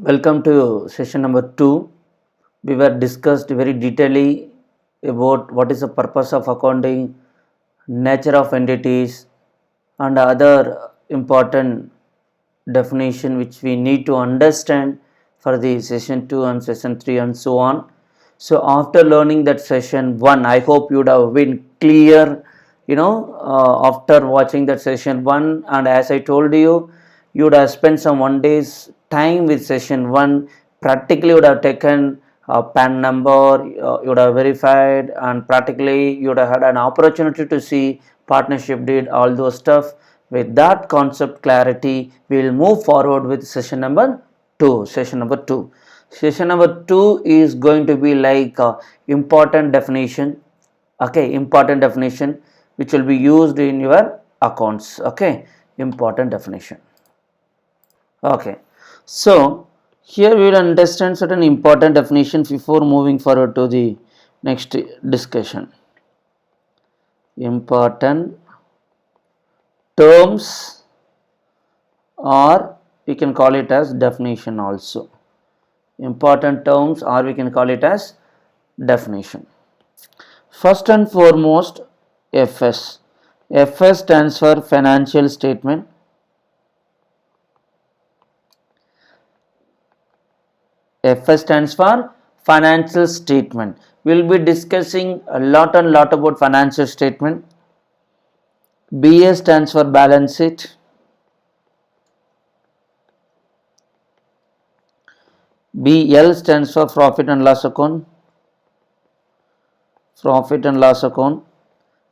Welcome to session number 2. We were discussed very detailedly about what is the purpose of accounting, nature of entities, and other important definition which we need to understand for the session 2 and session 3 and so on. So after learning that session 1, I hope you would have been clear, after watching that session 1, and as I told you, you would have spent some 1 day's time with session 1, practically would have taken a PAN number, you would have verified, and practically you would have had an opportunity to see partnership deed, all those stuff. With that concept clarity, we will move forward with session number 2. Session number 2 is going to be like important definition. Okay, important definition which will be used in your accounts. Okay, important definition. Okay, so here we will understand certain important definitions before moving forward to the next discussion. Important terms, or we can call it as definition also. Important terms, or we can call it as definition. First and foremost, FS. FS stands for financial statement. FS stands for financial statement. We will be discussing a lot about financial statement. BS stands for balance sheet. BL stands for profit and loss account. Profit and loss account.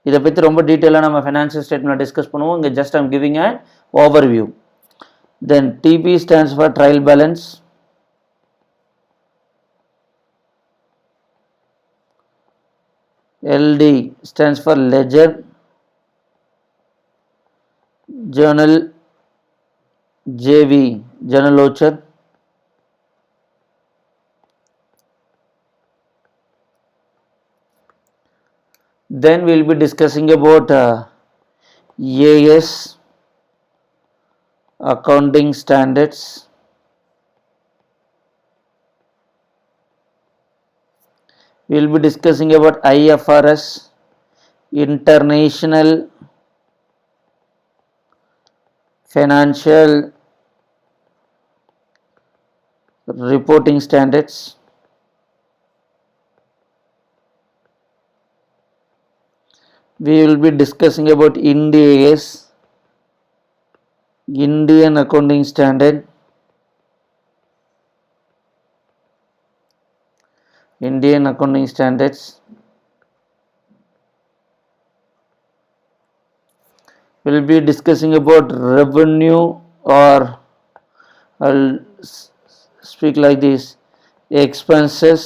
இதை பற்றி ரொம்ப டீட்டெயிலாக நம்ம financial statement discuss பண்ணுவோம். இங்கே just I'm giving an overview. Then TB stands for trial balance. LD stands for ledger, journal, JV, journal ledger. Then we will be discussing about AS, accounting standards. We will be discussing about IFRS, international financial reporting standards. We will be discussing about Ind AS, Indian accounting standard. Indian accounting standards. We will be discussing about revenue, or I'll speak like this: expenses,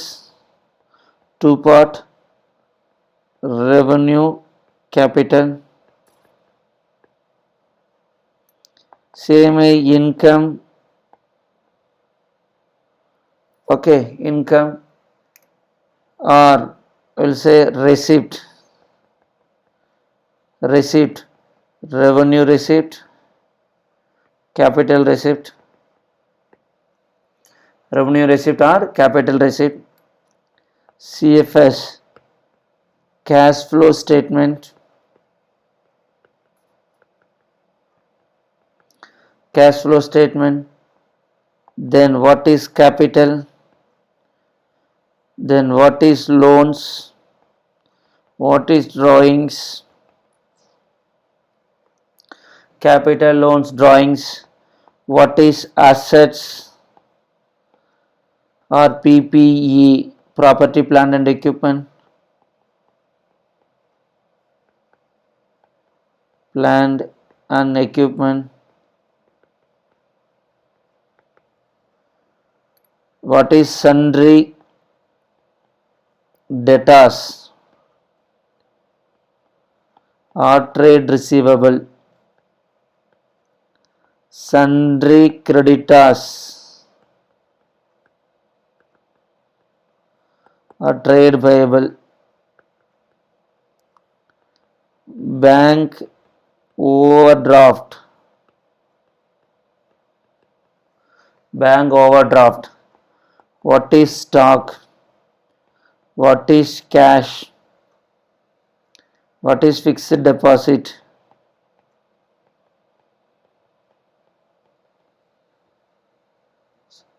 two part, revenue, capital. Same income. Okay, income, or we'll say receipt, revenue receipt, capital receipt, revenue receipt or capital receipt. CFS, cash flow statement, then what is capital, then what is loans, what is drawings, capital, loans, drawings, what is assets or PPE, property, plant and equipment, what is sundry debtors or trade receivable, sundry creditors or trade payable, bank overdraft, bank overdraft, what is stock, what is cash, what is fixed deposit,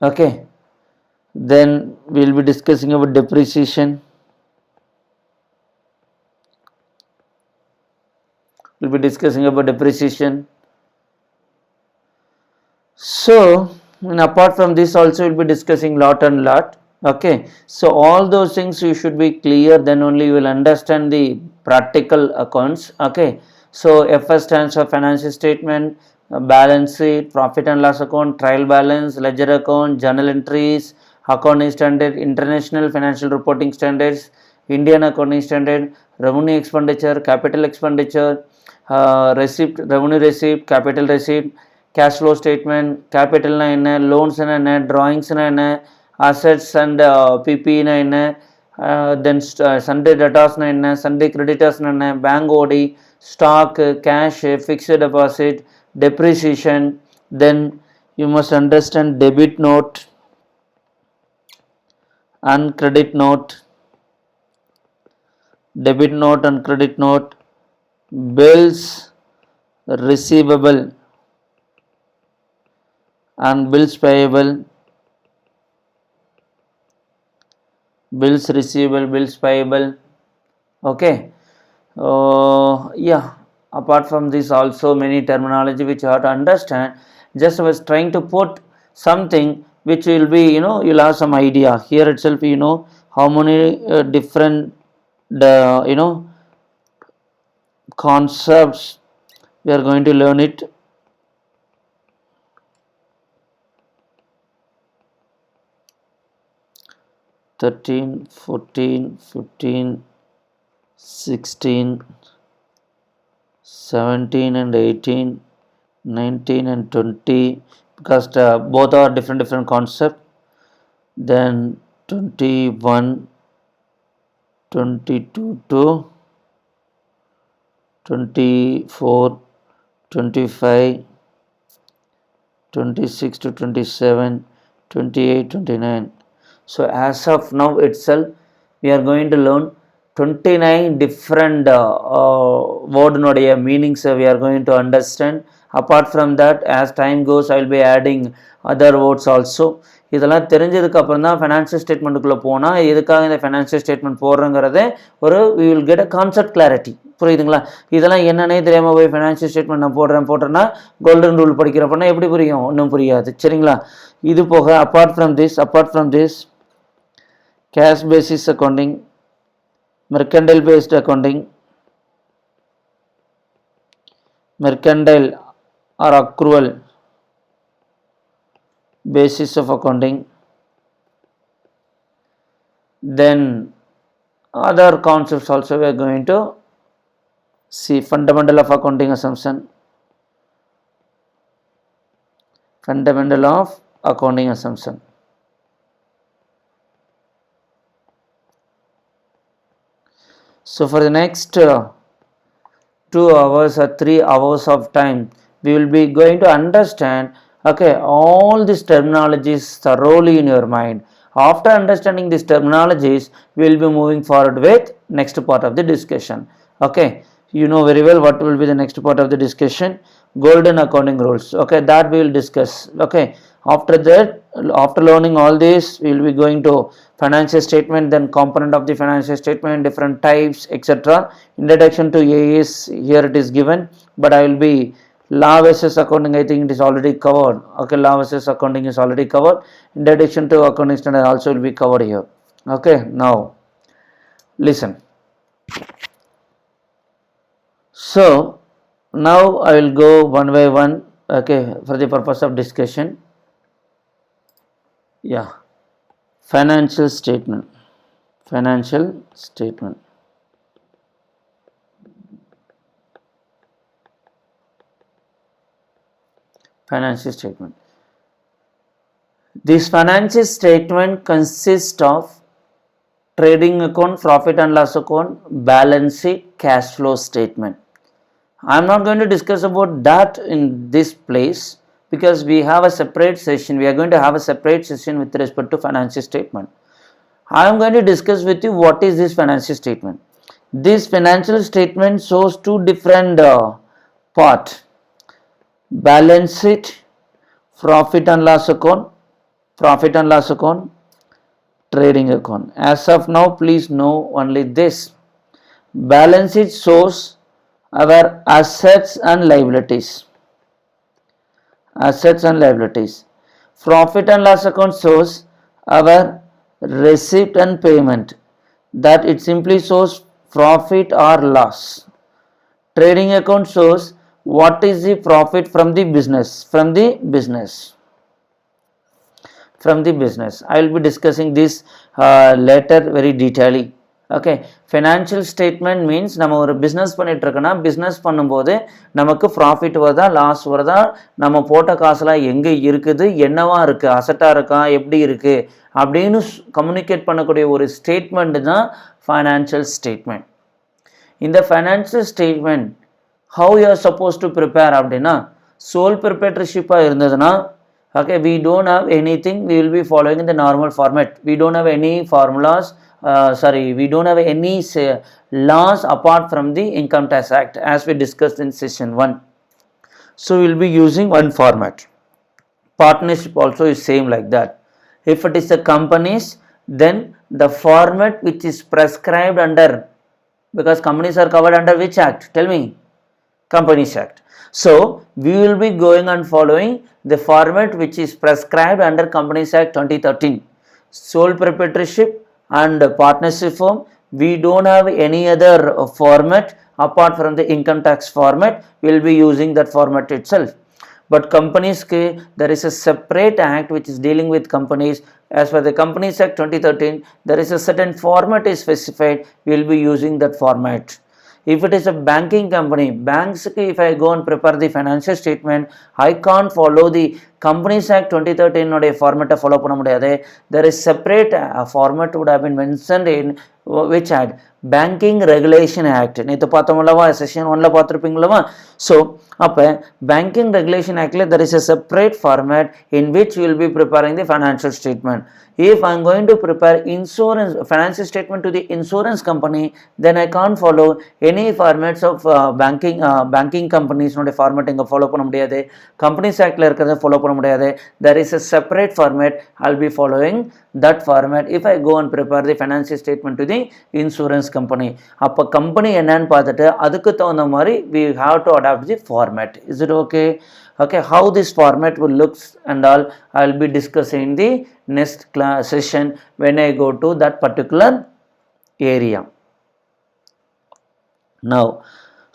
okay. Then we will be discussing about depreciation. We'll be discussing about depreciation. So, and apart from this also we'll be discussing lot and lot. Okay. So, all those things you should be clear, then only you will understand the practical accounts. Okay. So, FS stands for financial statement, balance sheet, profit and loss account, trial balance, ledger account, journal entries, accounting standard, international financial reporting standards, Indian accounting standard, revenue expenditure, capital expenditure, receipt, revenue receipt, capital receipt, cash flow statement, capital ನ என்ன, loans ನ என்ன, drawings ನ என்ன, assets and PP ನ என்ன, then Sunday debtors ನ என்ன, Sunday creditors ನ என்ன, bank OD, stock, cash, fixed deposit, depreciation. Then you must understand debit note and credit note, debit note and credit note, bills receivable and bills payable, bills receivable, bills payable. Okay. Yeah, apart from this also many terminology which you have to understand. Just I was trying to put something which will be, you'll have some idea. Here itself, how many different concepts we are going to learn it. Thirteen, 14, 15, 16, 17 and 18, 19 and 20, because both are different concept. Then 21, 22 to 24, 25, 26 to 27, 28, 29. So as of now itself we are going to learn 29 different word meanings we are going to understand. Apart from that, as time goes, I will be adding other words also. இதெல்லாம் தெரிஞ்சதுக்கு அப்புறம் தான் financial ஸ்டேட்மெண்ட்டுக்குள்ளே போனால் எதுக்காக இந்த financial statement போடுறங்கிறத ஒரு we will get a concept clarity. புரியுதுங்களா? இதெல்லாம் என்னன்னே தெரியாமல் போய் ஃபைனான்ஷியல் ஸ்டேட்மெண்ட் நான் போடுறேன்னா கோல்டன் ரூல் படிக்கிறப்பன்னா எப்படி புரியும்? ஒன்றும் புரியாது. சரிங்களா? இது போக apart from this cash basis accounting, mercantile based accounting, mercantile or accrual basis of accounting, then other concepts also we are going to see. Fundamental of accounting assumption, fundamental of accounting assumption. So for the next 2 hours or 3 hours of time, we will be going to understand, okay, all these terminologies thoroughly in your mind. After understanding these terminologies, we will be moving forward with next part of the discussion. Okay, you know very well what will be the next part of the discussion. Golden accounting rules. Okay, that we will discuss. Okay, after that, after learning all this, we will be going to financial statement, then component of the financial statement, different types, etc. Introduction to AS, here it is given, but I will be law versus accounting, I think it is already covered. Okay, law versus accounting is already covered. Introduction to accounting standard also will be covered here. Okay, now listen. So now I will go one by one, okay, for the purpose of discussion. Yeah, financial statement. Financial statement. Financial statement. This financial statement consists of trading account, profit and loss account, balance sheet, cash flow statement. I am not going to discuss about that in this place. because we have a separate session. We are going to have a separate session with respect to financial statement. I am going to discuss with you what is this financial statement. This financial statement shows two different parts: balance sheet, profit and loss account, trading account. As of now, please know only this: balance sheet shows our assets and liabilities. Profit and loss account shows our receipt and payment, that it simply shows profit or loss. Trading account shows what is the profit from the business. I will be discussing this later very detailedly. Okay, financial statement means நம்ம ஒரு business பண்ணிகிட்ருக்கோன்னா business பண்ணும்போது நமக்கு profit வருதா loss வருதா, நம்ம போட்ட காசுலாம் எங்கே இருக்குது, என்னவா இருக்குது, அசட்டாக இருக்கா, எப்படி இருக்குது அப்படின்னு கம்யூனிகேட் பண்ணக்கூடிய ஒரு ஸ்டேட்மெண்ட் தான் ஃபைனான்ஷியல் ஸ்டேட்மெண்ட். இந்த financial statement how you are suppose to prepare அப்படின்னா, சோல் ப்ரிப்பரேட்டர்ஷிப்பாக இருந்ததுன்னா okay, we don't have anything, we will be following in the normal format. We don't have any formulas, we don't have any laws apart from the Income Tax Act as we discussed in session 1. So we will be using one format. Partnership also is same like that. If it is a companies, then the format which is prescribed under, because companies are covered under which act? Tell me. Companies Act. So we will be going and following the format which is prescribed under Companies Act 2013. Sole proprietorship and partnership form, we don't have any other format apart from the income tax format. We will be using that format itself. But companies, there is a separate act which is dealing with companies. As per the Companies Act 2013, there is a certain format is specified. We will be using that format. If it is a banking company, banks, if I go and prepare the financial statement, I can't follow the Companies Act 2013 format follow பண்ண முடியாது. There is separate format would have been mentioned in which act? Banking Regulation Act. நேற்று பார்த்தோம்லவா, session 1ல பார்த்துருப்பீங்களவா. So அப்போ Banking Regulation Act there is a separate format in which we will be preparing the financial statement. If I am going to prepare insurance financial statement to the insurance company, then I can't follow any formats of banking companies நோட format இங்கே follow பண்ண முடியாது. Companies Actல இருக்கிறத follow பண்ண முடியாது. There is a separate format. I'll be following that format if I go and prepare the financial statement to the insurance company. அப்போ company என்னன்னு பார்த்துட்டு அதுக்கு தகுந்த மாதிரி we have to adapt the format. Is it okay? Okay, how this format will looks and all I will be discussing in the next session when I go to that particular area. Now,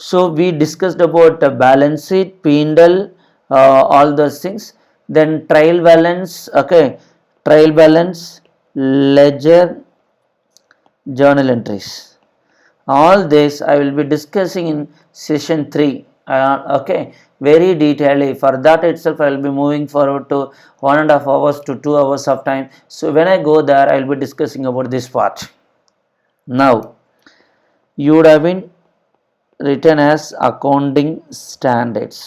so we discussed about balance sheet, P&L, all those things. Then trial balance, okay, trial balance, ledger, journal entries. All this I will be discussing in session 3. Okay, very detailedly. For that itself I will be moving forward to 1.5 hours to 2 hours of time. So when I go there I will be discussing about this part. Now you would have been written as accounting standards.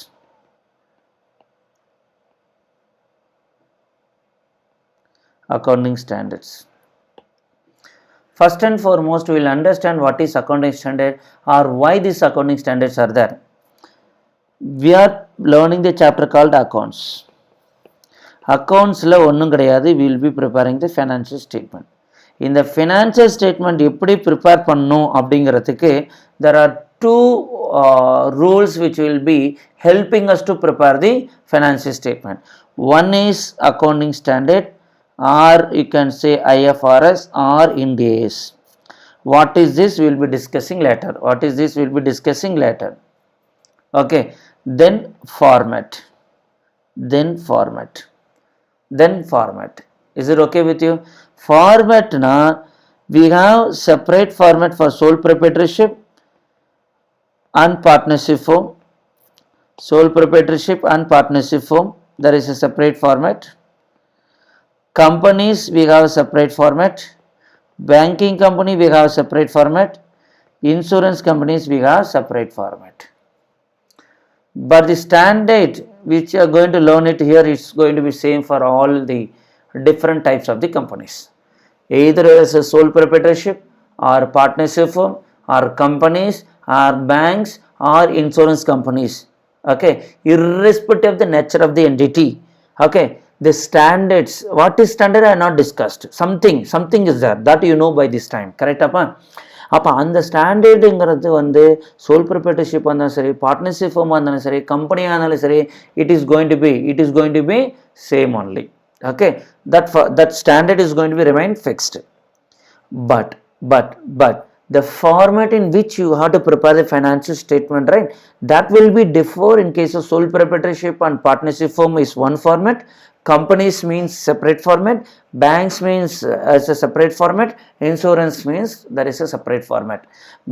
Accounting standards. First and foremost, we will understand what is accounting standard or why these accounting standards are there. We are learning the chapter called accounts. Accountsல ஒன்றும் கிடையாது. We will be preparing the financial statement. இந்த financial statement எப்படி prepare பண்ணணும் அப்படிங்கிறதுக்கு there are two rules which will be helping us to prepare the financial statement. One is accounting standard, or you can say IFRS or Ind AS. What is this? We will be discussing later. Okay, then format. Is it okay with you? Format na we have separate format for sole proprietorship and partnership form. Sole proprietorship and partnership form, there is a separate format. Companies we have a separate format. Banking company we have a separate format. Insurance companies we have separate format. But the standard which you are going to learn it here, it's going to be same for all the different types of the companies. Either as a sole proprietorship or partnership firm or companies or banks or insurance companies. Okay, irrespective of the nature of the entity. Okay, the standards, what is standard I have not discussed. Something is there that you know by this time. Correct appa? அப்போ அந்த ஸ்டாண்டர்டுங்கிறது வந்து soul proprietorship இருந்தாலும் சரி, partnership ஃபார்மாக இருந்தாலும் சரி, கம்பெனியாக இருந்தாலும் சரி, it is going to be same only. Okay, that standard is going to be remain fixed. But the format in which you have to prepare the financial statement, right, that will be differ. In case of sole proprietorship and partnership firm is one format, companies means separate format, banks means as a separate format, insurance means there is a separate format.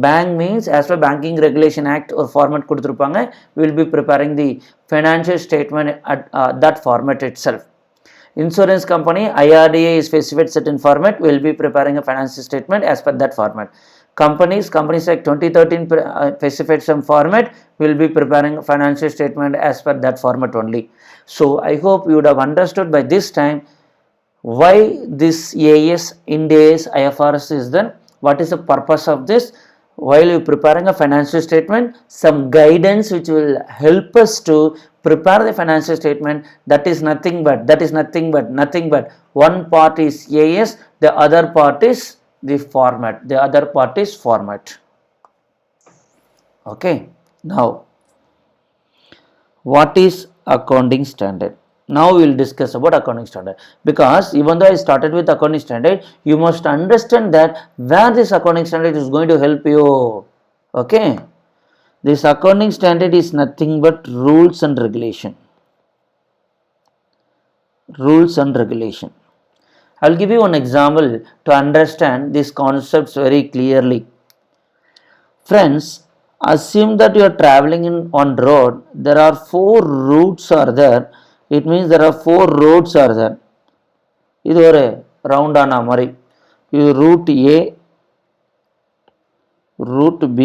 Bank means as per Banking Regulation Act or format kuduthirupanga, we will be preparing the financial statement at that format itself. Insurance company, IRDA is specified certain format, we will be preparing a financial statement as per that format. Companies Act 2013 specified some format, we will be preparing a financial statement as per that format only. So I hope you would have understood by this time why this AS, Ind AS, IFRS is done, what is the purpose of this. While you preparing a financial statement, some guidance which will help us to prepare the financial statement, that is nothing but one part is AS, the other part is the format, Okay, now what is accounting standard? Now we will discuss about accounting standard, because even though I started with accounting standard, you must understand that where this accounting standard is going to help you. Okay, this accounting standard is nothing but rules and regulation. I'll give you one example to understand these concepts very clearly. Friends, assume that you are traveling on road, there are 4 routes are there. It means there are 4 roads are there. இது ஒரு ரவுண்டான மாதிரி, இது route A, route B,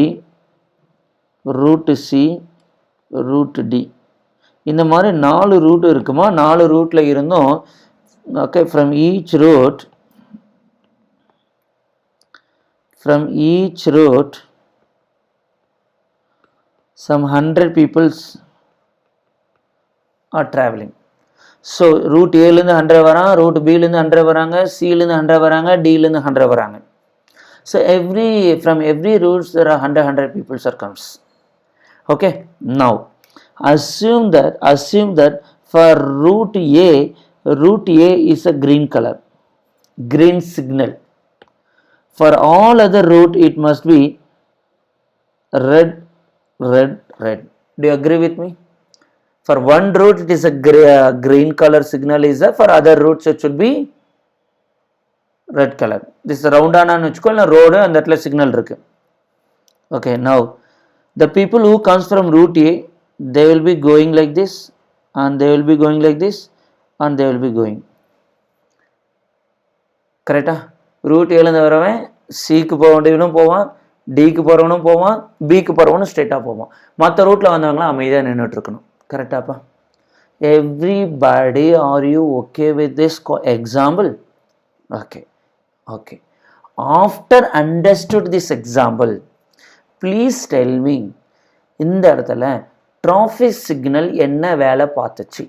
route C, route D. இந்த மாதிரி 4 root இருக்குமா, 4 ரூட்ல இருந்தும் okay, from each route some 100 people are traveling. So route A ல இருந்து 100 வராங்க, route B ல இருந்து 100 வராங்க, C ல இருந்து 100 வராங்க, D ல இருந்து 100 வராங்க. So from every routes there are 100 people comes. Okay, now assume that for route A is a green color, green signal. For all other route it must be red. Do you agree with me? For one route it is a green color signal is there, for other routes it should be red color. This is roundana road and that signal irukku. Okay, now the people who comes from route A, they will be going like this, and they will be going like this, and they will be going. Correct? Route A ல இருந்து வரவன் C க்கு போறவனும் போவான், D க்கு போறவனும் போவான், B க்கு போறவனும் ஸ்ட்ரைட்டா போவான். மற்ற ரூட்ல வந்தவங்களாம் அமைதியா நின்னுட்டு இருக்கணும். கரெக்டாப்பா? Everybody, are you okay with this example? Okay. After understood this example, please tell me, இந்த இடத்துல traffic signal என்ன வேலை பார்த்துச்சு?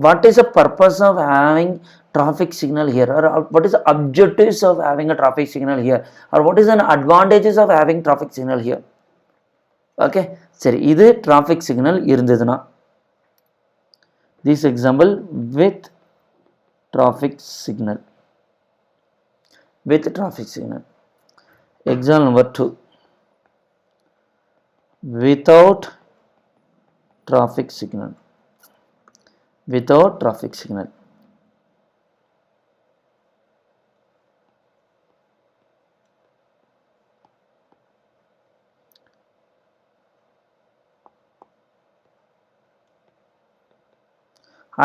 What is the purpose of having traffic signal here, or what is the objectives of having a traffic signal here, or what is the advantages of having traffic signal here? Okay, சரி, இது traffic signal இருந்ததுன்னா, this example with traffic signal. Example number 2, without traffic signal.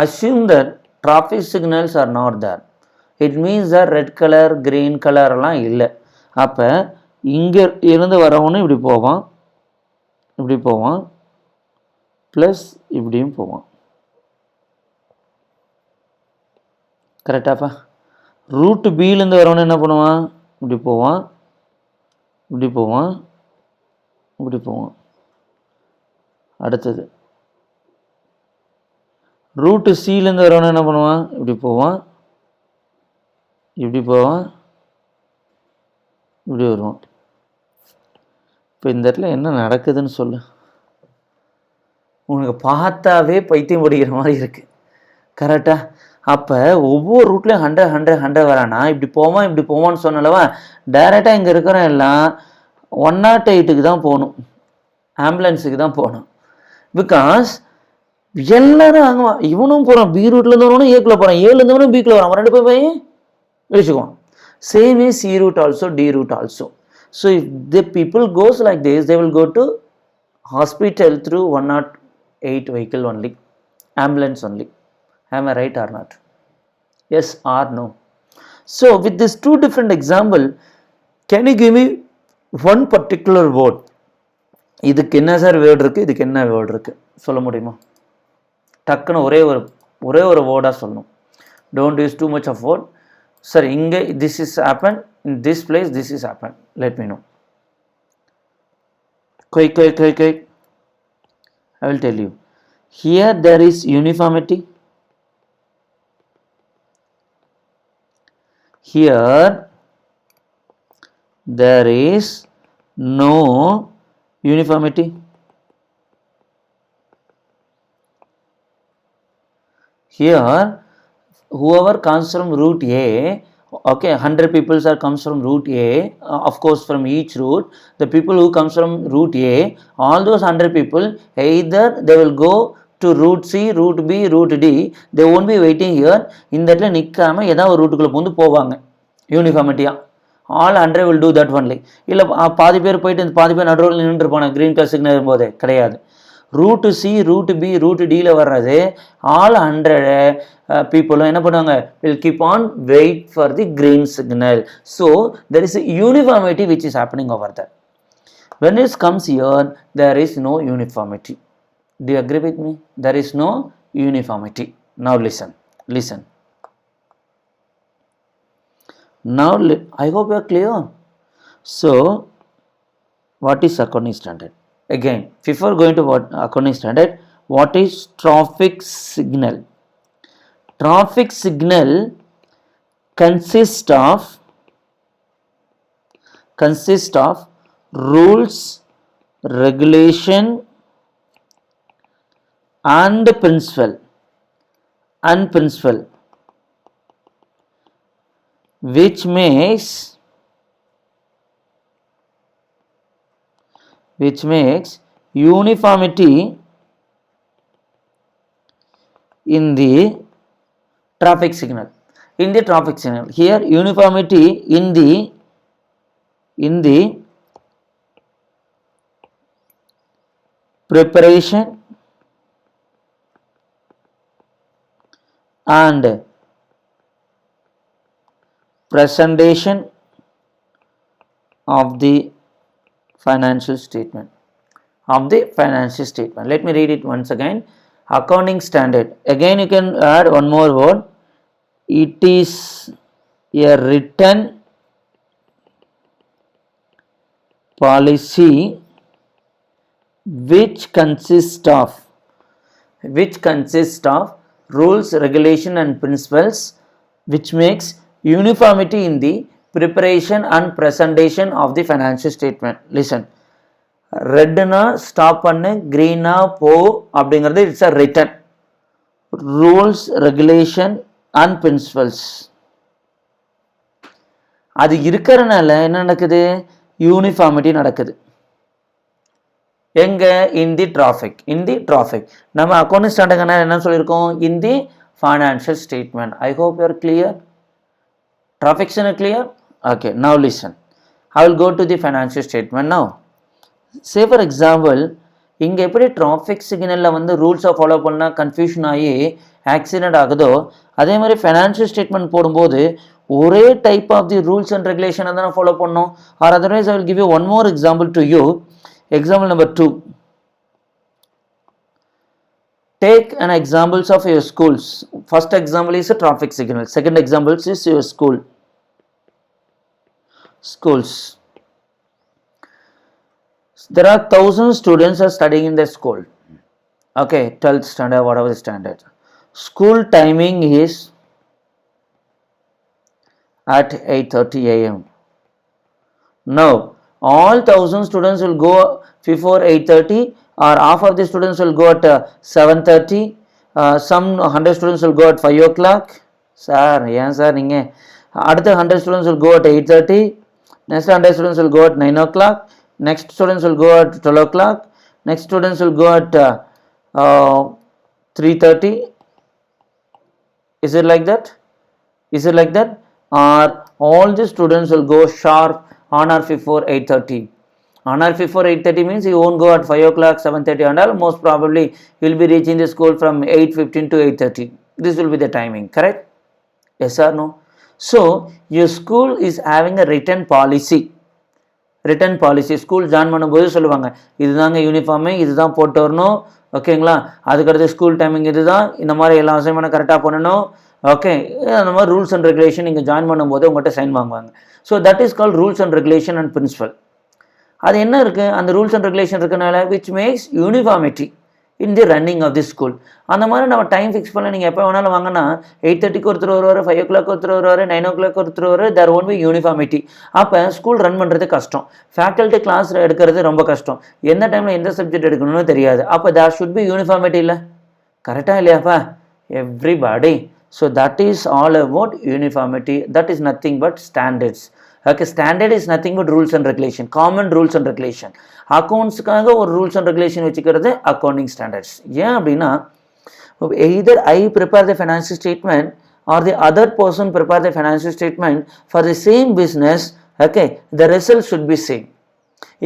Assume that traffic signals are not there. It means that red color, green color எல்லாம் இல்லை. அப்போ இங்கே இருந்து வரவனும் இப்படி போவான், ப்ளஸ் இப்படியும் போவான். கரெக்டாப்பா? ரூட் பியிலேருந்து வரவன என்ன பண்ணுவான்? இப்படி போவான், இப்படி போவான், இப்படி போவான். அடுத்தது ரூட்டு சியிலேருந்து வரவன என்ன பண்ணுவான்? இப்படி போவான், இப்படி போவான், இப்படி வருவான். இப்போ இந்த இடத்துல என்ன நடக்குதுன்னு சொல்லு. உனக்கு பார்த்தாவே பைத்தியம் பிடிக்கிற மாதிரி இருக்குது. கரெக்டாக? அப்போ ஒவ்வொரு ரூட்லேயும் 100 வரானா இப்படி போவான் இப்படி போவான்னு சொன்னலவா, டைரெக்டாக இங்கே இருக்கிற எல்லாம் 108க்கு தான் போகணும், ஆம்புலன்ஸுக்கு தான் போகணும். பிகாஸ் எல்லாரும் அங்கே இவனும் போகிறான், பி ரூட்லேருந்து வரவனும் ஏக்குள்ள போகிறான், ஏழுலேருந்து வரவனும் பிக்குள்ள வரான், அவன் 2 பேர் போய் வச்சுக்குவான். Same is C route also, D route also. So if the people goes like this, they will go to hospital through 108 vehicle only, ambulance only. Am I right or not? Yes or no? So with this 2 different example, can you give me one particular word? இதுக்கு என்ன sir word இருக்குது, இதுக்கு என்ன word இருக்குது சொல்ல முடியுமா? டக்குன்னு ஒரே ஒரு வேர்டாக சொல்லணும். Don't use too much of word. Sir இங்கே this is happened, in this place this is happened, let me know. Quick. I will tell you. Here there is uniformity. Here there is no uniformity. Here whoever comes from route A, okay, 100 people comes from route A, of course from each route, the people who comes from route A, all those 100 people, either they will go to route C, route B, route D, they won't be waiting here. இந்த இடத்துல நிற்காம ஏதாவது ஒரு ரூட்டுக்குள்ளே வந்து போவாங்க யூனிஃபார்மிட்டியாக. All 100 will do that only. இல்லை பாதி பேர் போயிட்டு இந்த பாதி பேர் நடுவில் நின்றுருப்பாங்க க்ரீன் கலர் சிக்னல் இருக்கும்போது. கிடையாது. Route C, route B, route டியில் வர்றது ஆல் 100 பீப்புளும் என்ன பண்ணுவாங்க, will keep on wait for the green signal. So there is uniformity which is happening over that. when it comes here, there is no uniformity. Do you agree with me? There is no uniformity. Now listen. Now I hope you are clear. So what is accounting standard? Again, before going to what accounting standard, what is traffic signal? Traffic signal consists of rules, regulation and principle which makes uniformity in the traffic signal. Here uniformity in the preparation and presentation of the financial statement. Let me read it once again. Accounting standard. Again you can add one more word. It is a written policy which consists of rules, regulation and principles which makes uniformity in the preparation and presentation of the financial statement. Listen. ரெட்னா stop பண்ணு, க்ரீனா போ அப்படிங்கிறது it's a written. Rules, regulation and principles அது இருக்கிறனால என்ன நடக்குது, uniformity நடக்குது. எங்க? In the traffic. நம்ம அக்கௌண்டிங் ஸ்டாண்டர்ட் என்ன சொல்லியிருக்கோம், in the financial statement. I hope you are clear. Traffic signal clear? Okay, now listen. I will go to the financial statement now. Say for example, இங்கே எப்படி traffic சிக்னலில் வந்து ரூல்ஸை follow பண்ணால் confusion ஆகி accident ஆகுதோ, அதே மாதிரி ஃபைனான்ஷியல் ஸ்டேட்மெண்ட் போடும்போது ஒரே type of the rules and ரெகுலேஷனை தானே ஃபாலோ பண்ணோம். Or otherwise I will give you one more example to you. Example number 2. Take an examples of your schools. First example is a traffic signal. Second example is your schools. There are 1,000 students are studying in the school. Okay, 12th standard, whatever the standard. School timing is at 8:30 a.m. Now, all 1,000 students will go before 8:30, or half of the students will go at 7:30. Some 100 students will go at 5 o'clock. Sir, yes sir, நீங்கள் அடுத்த 100 students will go at 8:30. Next 100 students will go at 9 o'clock. Next students will go at 12 o'clock. Next students will go at 3:30. Is it like that? Or all the students will go sharp on or before 8:30? On or before 8:30 means you won't go at 5 o'clock, 7:30 and all. Most probably you will be reaching the school from 8:15 to 8:30. This will be the timing, correct? Yes or no? So your school is having a written policy. School join பண்ணும்போது சொல்லுவாங்க, இதுதாங்க uniform, இதுதான் போட்டு வரணும், ஓகேங்களா? அதுக்கடுத்து school timing இதுதான், இந்த மாதிரி எல்லா அசைன்மெண்ட்டும் கரெக்டாக பண்ணணும், ஓகே? அந்த மாதிரி ரூல்ஸ் அண்ட் ரெகுலேஷன் நீங்கள் ஜாயின் பண்ணும்போது உங்கள்கிட்ட சைன் வாங்குவாங்க. So that is called rules and regulation and principle. அது என்ன இருக்குது, அந்த ரூல்ஸ் அண்ட் ரெகுலேஷன் இருக்கனால which makes uniformity in the running of the school. அந்த மாதிரி நம்ம டைம் ஃபிக்ஸ் பண்ணல, நீங்கள் எப்போ வேணாலும் வாங்கினா 8:30க்கு ஒருத்தர் வருவார், 5 o'clock ஒருத்தர் வருவார், 9 o'clock ஒருத்தர் வருவார். There won't be uniformity. அப்போ ஸ்கூல் ரன் பண்ணுறது கஷ்டம், ஃபேக்கல்ட்டி கிளாஸ் எடுக்கிறது ரொம்ப கஷ்டம், எந்த டைமில் எந்த சப்ஜெக்ட் எடுக்கணும்னு தெரியாது. அப்போ தேர் ஷுட் பி யூனிஃபார்மிட்டி இல்லை, கரெக்டாக இல்லையாப்பா everybody? So that is all about uniformity. That is nothing but standards. Okay, standard is nothing but rules and regulation, common rules and regulation. அக்கௌண்ட்ஸுக்காக ஒரு ரூல்ஸ் அண்ட் ரெகுலேஷன் வச்சுக்கிறது accounting standards. ஏன் அப்படின்னா, either I prepare the financial statement or the other person prepare the financial statement for the same business, okay, the result should be same.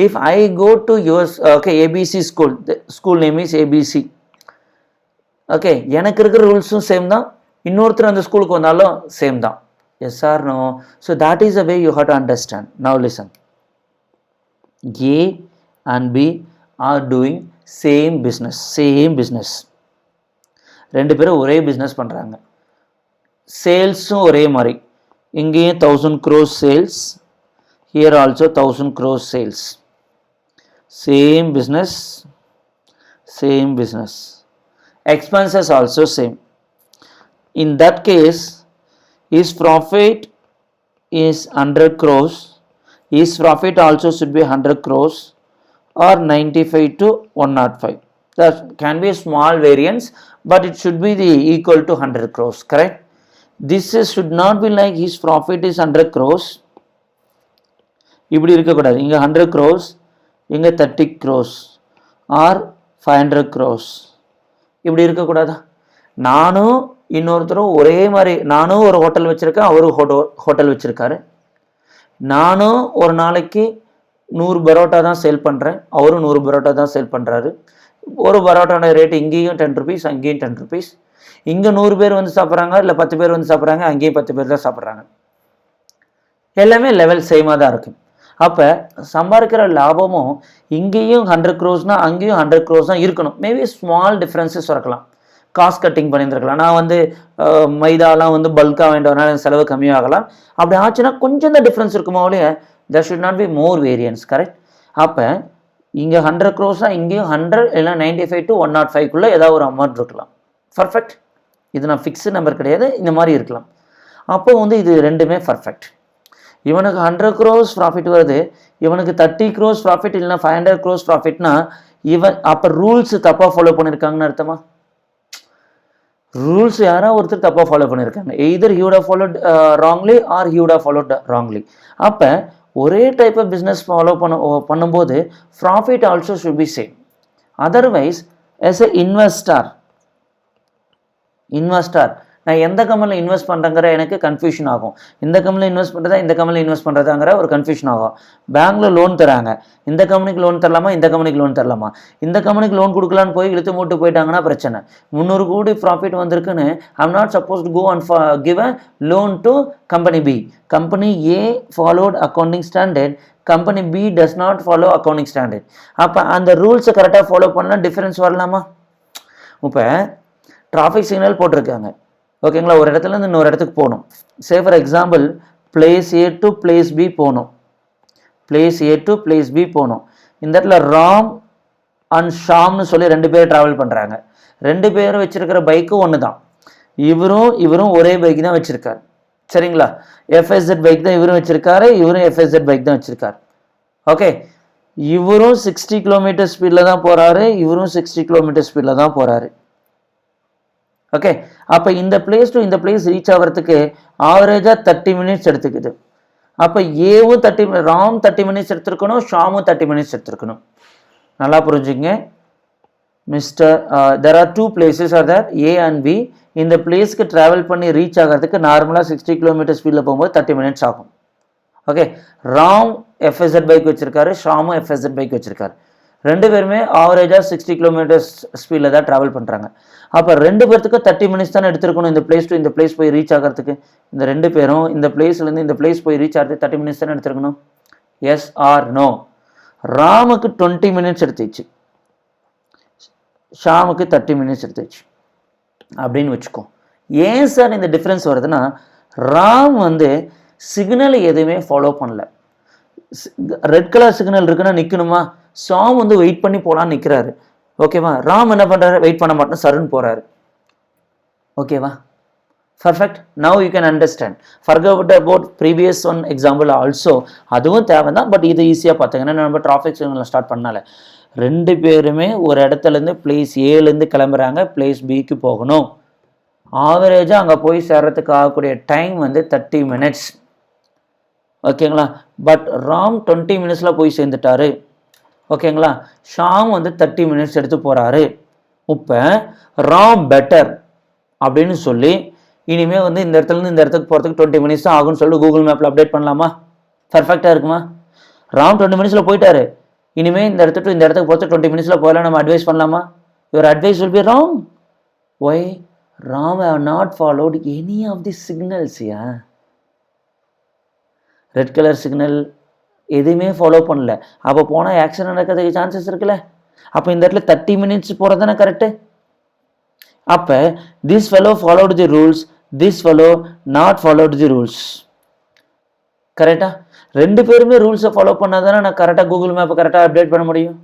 If I go to yours, okay, ABC school, school name is ABC, okay, எனக்கு இருக்கிற ரூல்ஸும் same தான், இன்னொருத்தர் அந்த ஸ்கூலுக்கு வந்தாலும் same தான். Yes or no? So that is the way you have to understand. Now listen. A and B are doing same business. ரெண்டு பேரும் ஒரே பிஸ்னஸ் பண்ணுறாங்க, சேல்ஸும் ஒரே மாதிரி. இங்கேயும் 1000 crores sales, here also 1000 crores sales. Same business. Expenses also same. In that case, his profit is 100 crores. His profit also should be 100 crores or 95 to 105. That can be a small variance, but it should be the equal to 100 crores, correct? This should not be like his profit is 100 crores. இப்படி இருக்கக்கூடாது, இங்கே 100 crores, இங்கே 30 crores or 500 crores. இப்படி இருக்கக்கூடாதா? நானும் இன்னொருத்தரும் ஒரே மாதிரி, நானும் ஒரு ஹோட்டல் வச்சுருக்கேன், அவரும் ஹோட்டல் வச்சுருக்காரு. நானும் ஒரு நாளைக்கு 100 பரோட்டா தான் சேல் பண்ணுறேன், அவரும் 100 பரோட்டா தான் சேல் பண்ணுறாரு. ஒரு பரோட்டாவோட ரேட்டு இங்கேயும் 10 rupees, அங்கேயும் 10 rupees. இங்கே 100 பேர் வந்து சாப்பிட்றாங்க, இல்லை 10 பேர் வந்து சாப்பிட்றாங்க, அங்கேயும் 10 பேர் தான் சாப்பிட்றாங்க. எல்லாமே லெவல் சேமாக தான் இருக்குது. அப்போ சம்பாதிக்கிற லாபமும் இங்கேயும் 100 crores அங்கேயும் 100 crores தான் இருக்கணும். மேபி ஸ்மால் டிஃப்ரென்சஸ் இருக்கலாம், காஸ்ட் கட்டிங் பண்ணியிருந்துருக்கலாம். நான் வந்து மைதாலாம் வந்து பல்காக வேண்டதுனால செலவு கம்மியாகலாம். அப்படி ஆச்சுன்னா கொஞ்சம் தான் டிஃப்ரென்ஸ் இருக்குமோ இல்லையா, there should not be more variance, correct? அப்போ இங்கே 100 crores இங்கேயும் 100 இல்லை 95 to 105க்குள்ளே ஏதாவது ஒரு அமௌண்ட் இருக்கலாம். பர்ஃபெக்ட். இது நான் ஃபிக்ஸ்டு நம்பர் கிடையாது, இந்த மாதிரி இருக்கலாம். அப்போ வந்து இது ரெண்டுமே பர்ஃபெக்ட். இவனுக்கு 100 crores ப்ராஃபிட் வருது, இவனுக்கு 30 crores ப்ராஃபிட் இல்லைனா 500 crores ப்ராஃபிட்னா இவன் அப்போ ரூல்ஸ் தப்பாக ஃபாலோ பண்ணியிருக்காங்கன்னு அர்த்தமா? ரூல்ஸ் யாராவது ஒருத்தர் தப்பாக ஃபாலோ பண்ணியிருக்காங்க. Either he would have followed wrongly or he would have followed wrongly. அப்போ ஒரே டைப் ஆஃப் பிஸ்னஸ் ஃபாலோ பண்ணும்போது profit also should be same. Otherwise as a investor நான் எந்த கம்பெனியில் இன்வெஸ்ட் பண்ணுறங்கிற எனக்கு கன்ஃபியூஷன் ஆகும். இந்த கம்பெனியில் இன்வெஸ்ட் பண்ணுறதா, இந்த கம்பெனியில் இன்வெஸ்ட் பண்ணுறதாங்கிற ஒரு கன்ஃபியூஷன் ஆகும். பேங்க்கில் லோன் தராங்க, இந்த கம்பெனிக்கு லோன் தரலாமா, இந்த கம்பெனிக்கு லோன் தரலாமா, இந்த கம்பெனிக்கு லோன் கொடுக்கலான்னு போய் இழுத்து மூட்டு போயிட்டாங்கன்னா பிரச்சனை. 300 கோடி ப்ராஃபிட் வந்திருக்குன்னு I'm not supposed to go and give a loan to company B. Company A followed accounting standard, company B does not follow accounting standard. அப்போ அந்த ரூல்ஸை கரெக்டாக ஃபாலோ பண்ணால் டிஃபரன்ஸ் வரலாமா? இப்போ டிராஃபிக் சிக்னல் போட்டிருக்காங்க, ஓகேங்களா, ஒரு இடத்துலேருந்து இன்னொரு இடத்துக்கு போகணும். Say for example place A to place B போகணும், place A to place B போகணும். இந்த இடத்துல ராம் அண்ட் ஷாம்னு சொல்லி 2 பேர் ட்ராவல் பண்ணுறாங்க. 2 பேரும் வச்சிருக்கிற பைக்கும் ஒன்று தான். இவரும் ஒரே பைக் தான் வச்சிருக்காரு, சரிங்களா. FSZ பைக் தான் இவரும் வச்சிருக்காரு, இவரும் FSZ பைக் தான் வச்சிருக்காரு. ஓகே, இவரும் 60 கிலோமீட்டர் ஸ்பீடில் தான் போகிறாரு, இவரும் 60 கிலோமீட்டர் ஸ்பீடில் தான் போகிறாரு. ஓகே, அப்போ இந்த பிளேஸ் டு இந்த பிளேஸ் ரீச் ஆகிறதுக்கு ஆவரேஜாக 30 மினிட்ஸ் எடுத்துக்குது. அப்போ ஏவும் 30, ராம் 30 மினிட்ஸ் எடுத்துருக்கணும், ஷாமும் 30 மினிட்ஸ் எடுத்துருக்கணும். நல்லா புரிஞ்சுங்க mister. There are 2 places are there, A and B. இந்த பிளேஸ்க்கு ட்ராவல் பண்ணி ரீச் ஆகிறதுக்கு நார்மலாக 60 கிலோமீட்டர் ஸ்பீடில் போகும்போது 30 மினிட்ஸ் ஆகும். ஓகே, ராம் FSZ பைக் வச்சிருக்காரு, ஷாமும் FSZ பைக் வச்சிருக்காரு. 2 பேருமே ஆவரேஜாக 60 கிலோமீட்டர்ஸ் ஸ்பீடில் தான் ட்ராவல் பண்ணுறாங்க. அப்போ 2 பேர்த்துக்கு 30 மினிட்ஸ் தானே எடுத்துருக்கணும் இந்த பிளேஸ் டு இந்த பிளேஸ் போய் ரீச் ஆகிறதுக்கு. இந்த 2 பேரும் இந்த பிளேஸ்லேருந்து இந்த பிளேஸ் போய் ரீச் ஆகிறதுக்கு 30 மினிட்ஸ் தானே எடுத்துருக்கணும். Yes or no? ராமுக்கு 20 மினிட்ஸ் எடுத்துச்சு, ஷாமுக்கு 30 மினிட்ஸ் எடுத்துச்சு அப்படின்னு வச்சுக்கோ. ஏன் சார் இந்த டிஃப்ரென்ஸ் வருதுன்னா, ராம் சிக்னல் எதுவுமே ஃபாலோ பண்ணல. ரெட் கலர் சிக்னல் இருக்குன்னா நிற்கணுமா, ஷாம் வெயிட் பண்ணி போகலான்னு நிற்கிறாரு, ஓகேவா. ராம் என்ன பண்ணுறாரு, வெயிட் பண்ண மாட்டேன் சருன்னு போகிறாரு, ஓகேவா. Perfect. Now you can understand. Forget about previous one example also, அதுவும் தேவை தான், பட் இது ஈஸியாக பார்த்துங்கன்னா நம்ம டிராஃபிக் சிக்னல் ஸ்டார்ட் பண்ணால 2 பேருமே ஒரு இடத்துலேருந்து பிளேஸ் ஏலேருந்து கிளம்புறாங்க, பிளேஸ் பிக்கு போகணும். ஆவரேஜாக அங்கே போய் சேர்றதுக்கு ஆகக்கூடிய டைம் 30 மினிட்ஸ், ஓகேங்களா. பட் ராம் 20 மினிட்ஸில் போய் சேர்ந்துட்டாரு, ஓகேங்களா. ஷாம் 30 மினிட்ஸ் எடுத்து போகிறாரு. இப்போ ராம் பெட்டர் அப்படின்னு சொல்லி இனிமேல் இந்த இடத்துலேருந்து இந்த இடத்துக்கு போகிறதுக்கு 20 மினிட்ஸ் தான் ஆகும்னு சொல்லி கூகுள் மேப்பில் அப்டேட் பண்ணலாமா? பர்ஃபெக்டாக இருக்குமா? ராம் 20 மினிட்ஸில் போயிட்டாரு, இனிமேல் இந்த இடத்துக்கு இந்த இடத்துக்கு போகிறது 20 மினிட்ஸில் போகலாம் நம்ம அட்வைஸ் பண்ணலாமா? Your advice will be wrong. Why? Ram have not followed any of the signals. Red colour signal எதுவுமே ஃபாலோ பண்ணல, அப்போ போனால் ஆக்சிடென்ட் நடக்கிறதுக்கு சான்சஸ் இருக்குல்ல. அப்போ இந்த இடத்துல 30 மினிட்ஸ் போகிறது தானே கரெக்டு. அப்போ this fellow followed the rules, this fellow not followed the rules. கரெக்டா? 2 பேருமே ரூல்ஸை ஃபாலோ பண்ணால் தானே நான் கரெக்டாக கூகுள் மேப்பை கரெக்டாக அப்டேட் பண்ண முடியும்.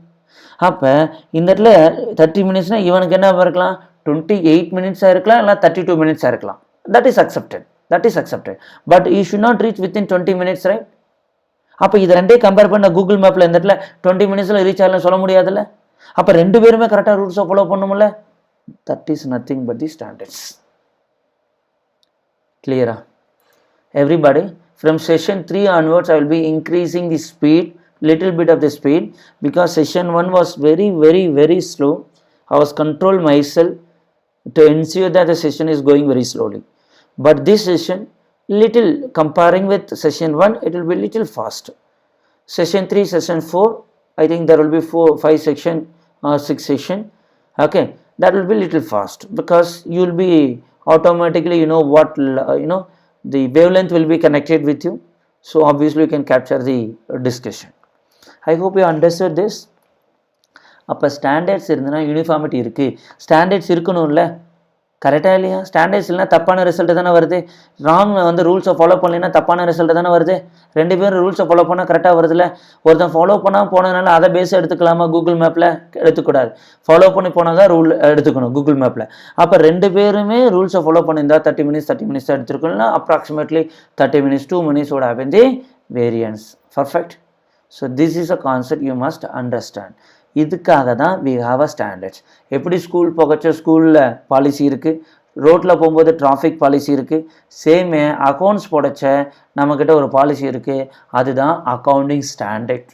அப்போ இந்த இடத்துல 30 மினிட்ஸ்னால் இவனுக்கு என்ன இருக்கலாம், 28 மினிட்ஸாக இருக்கலாம், இல்லை 32 மினிட்ஸாக இருக்கலாம். That is accepted, that is accepted, but you should not reach within 20 minutes, right? அப்போ இது 2 கம்பேர் பண்ண கூகுள் மேப்பில் இந்த இடத்துல 20 மினிட்ஸில் ரீச் ஆகலாம் சொல்ல முடியாதுல்ல. அப்போ 2 பேருமே கரெக்டாக ரூல்ஸை ஃபாலோ பண்ணும்ல. That is nothing but the standards. கிளியரா everybody? From session 3 onwards I will be increasing the speed, little bit of the speed, because session 1 was very slow. I was control myself to ensure that the session is going very slowly. But this session, little comparing with session 1, it will be little fast. Session 3, session 4, I think there will be 5 section or 6 session. Okay, that will be little fast because you will be automatically, what, the wavelength will be connected with you. So obviously you can capture the discussion. I hope you understood this. அப்போ standards இருந்ததுன்னா uniformity இருக்குது. Standards இருக்கணும்ல, கரெக்டாக இல்லையா? Standards இல்லைனா தப்பான result தானே வருது. ராங் ரூல்ஸை ஃபாலோ பண்ணலைன்னா தப்பான ரிசல்ட்டு தானே வருது. 2 பேரும் ரூல்ஸை ஃபாலோ பண்ணால் கரெக்டாக வருதுல்ல. ஒருத்தன் ஃபாலோ பண்ணால் போனதுனால அதை பேஸை எடுத்துக்கலாமா கூகுள் மேப்பில்? எடுத்துக்கூடாது. ஃபாலோ பண்ணி போனால் தான் ரூல் எடுத்துக்கணும் கூகுள் மேப்பில். அப்போ 2 பேருமே ரூல்ஸை ஃபாலோ பண்ணியிருந்தால் 30 மினிட்ஸ் தான் எடுத்துருக்கணும்னா approximately 30 minutes 2 minutes would have been the variance. Perfect. So this is a concept you must understand. இதுக்காக தான் we have a standards. எப்படி ஸ்கூல் போகச்ச ஸ்கூலில் பாலிசி இருக்குது, ரோட்டில் போகும்போது டிராஃபிக் பாலிசி இருக்குது, சேமே அக்கௌண்ட்ஸ் போடச்ச நம்மக்கிட்ட ஒரு பாலிசி இருக்குது, அதுதான் அக்கௌண்டிங் ஸ்டாண்டர்ட்.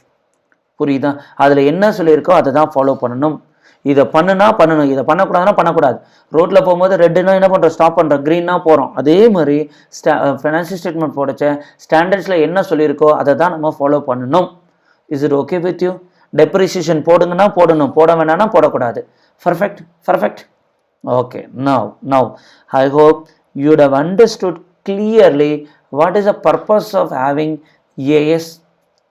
புரியுதா? அதில் என்ன சொல்லியிருக்கோ அதை தான் ஃபாலோ பண்ணணும். இதை பண்ணணும், இதை பண்ணக்கூடாதுன்னா பண்ணக்கூடாது. ரோட்டில் போகும்போது ரெட்டுனா என்ன பண்ணுறோம், ஸ்டாப் பண்ணுறோம், க்ரீன்னா போகிறோம். அதே மாதிரி ஃபினான்ஷியல் ஸ்டேட்மெண்ட் போடச்ச ஸ்டாண்டர்ட்ஸில் என்ன சொல்லியிருக்கோ அதை தான் நம்ம ஃபாலோ பண்ணணும். Is it okay with you? Depreciation போடுங்கன்னா போடணும், போட வேணாம்னா போடக்கூடாது. Perfect. Okay, now I hope you would have understood clearly what is the purpose of having AS.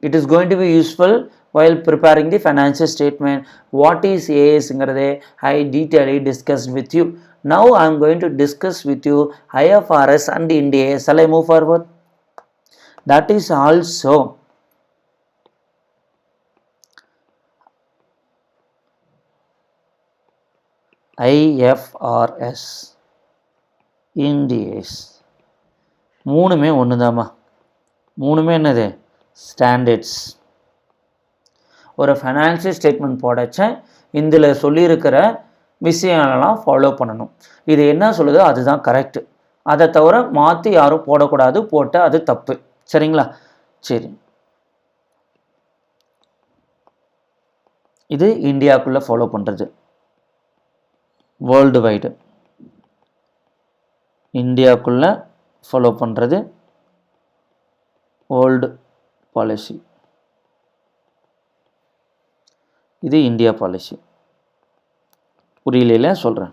It is going to be useful while preparing the financial statement. What is AS ங்கிறதே I detailedly discussed with you. Now I am going to discuss with you IFRS and Ind AS. Shall I move forward? That is also IFRS Ind AS மூணுமே ஒன்றுதாம்மா. மூணுமே என்னது? Standards. ஒரு financial statement போடச்ச இதில் சொல்லியிருக்கிற விஷயங்களெல்லாம் follow பண்ணணும். இது என்ன சொல்லுதோ அதுதான் கரெக்டு. அதை தவிர மாற்றி யாரும் போடக்கூடாது. போட்ட அது தப்பு. சரிங்களா? சரி, இது இந்தியாவுக்குள்ளே ஃபாலோ பண்ணுறது. வேர்ல்டு வைடு இந்தியாவுக்குள்ளே ஃபாலோ பண்ணுறது ஓல்டு பாலிசி. இது இந்தியா பாலிசி. புரியல? சொல்கிறேன்.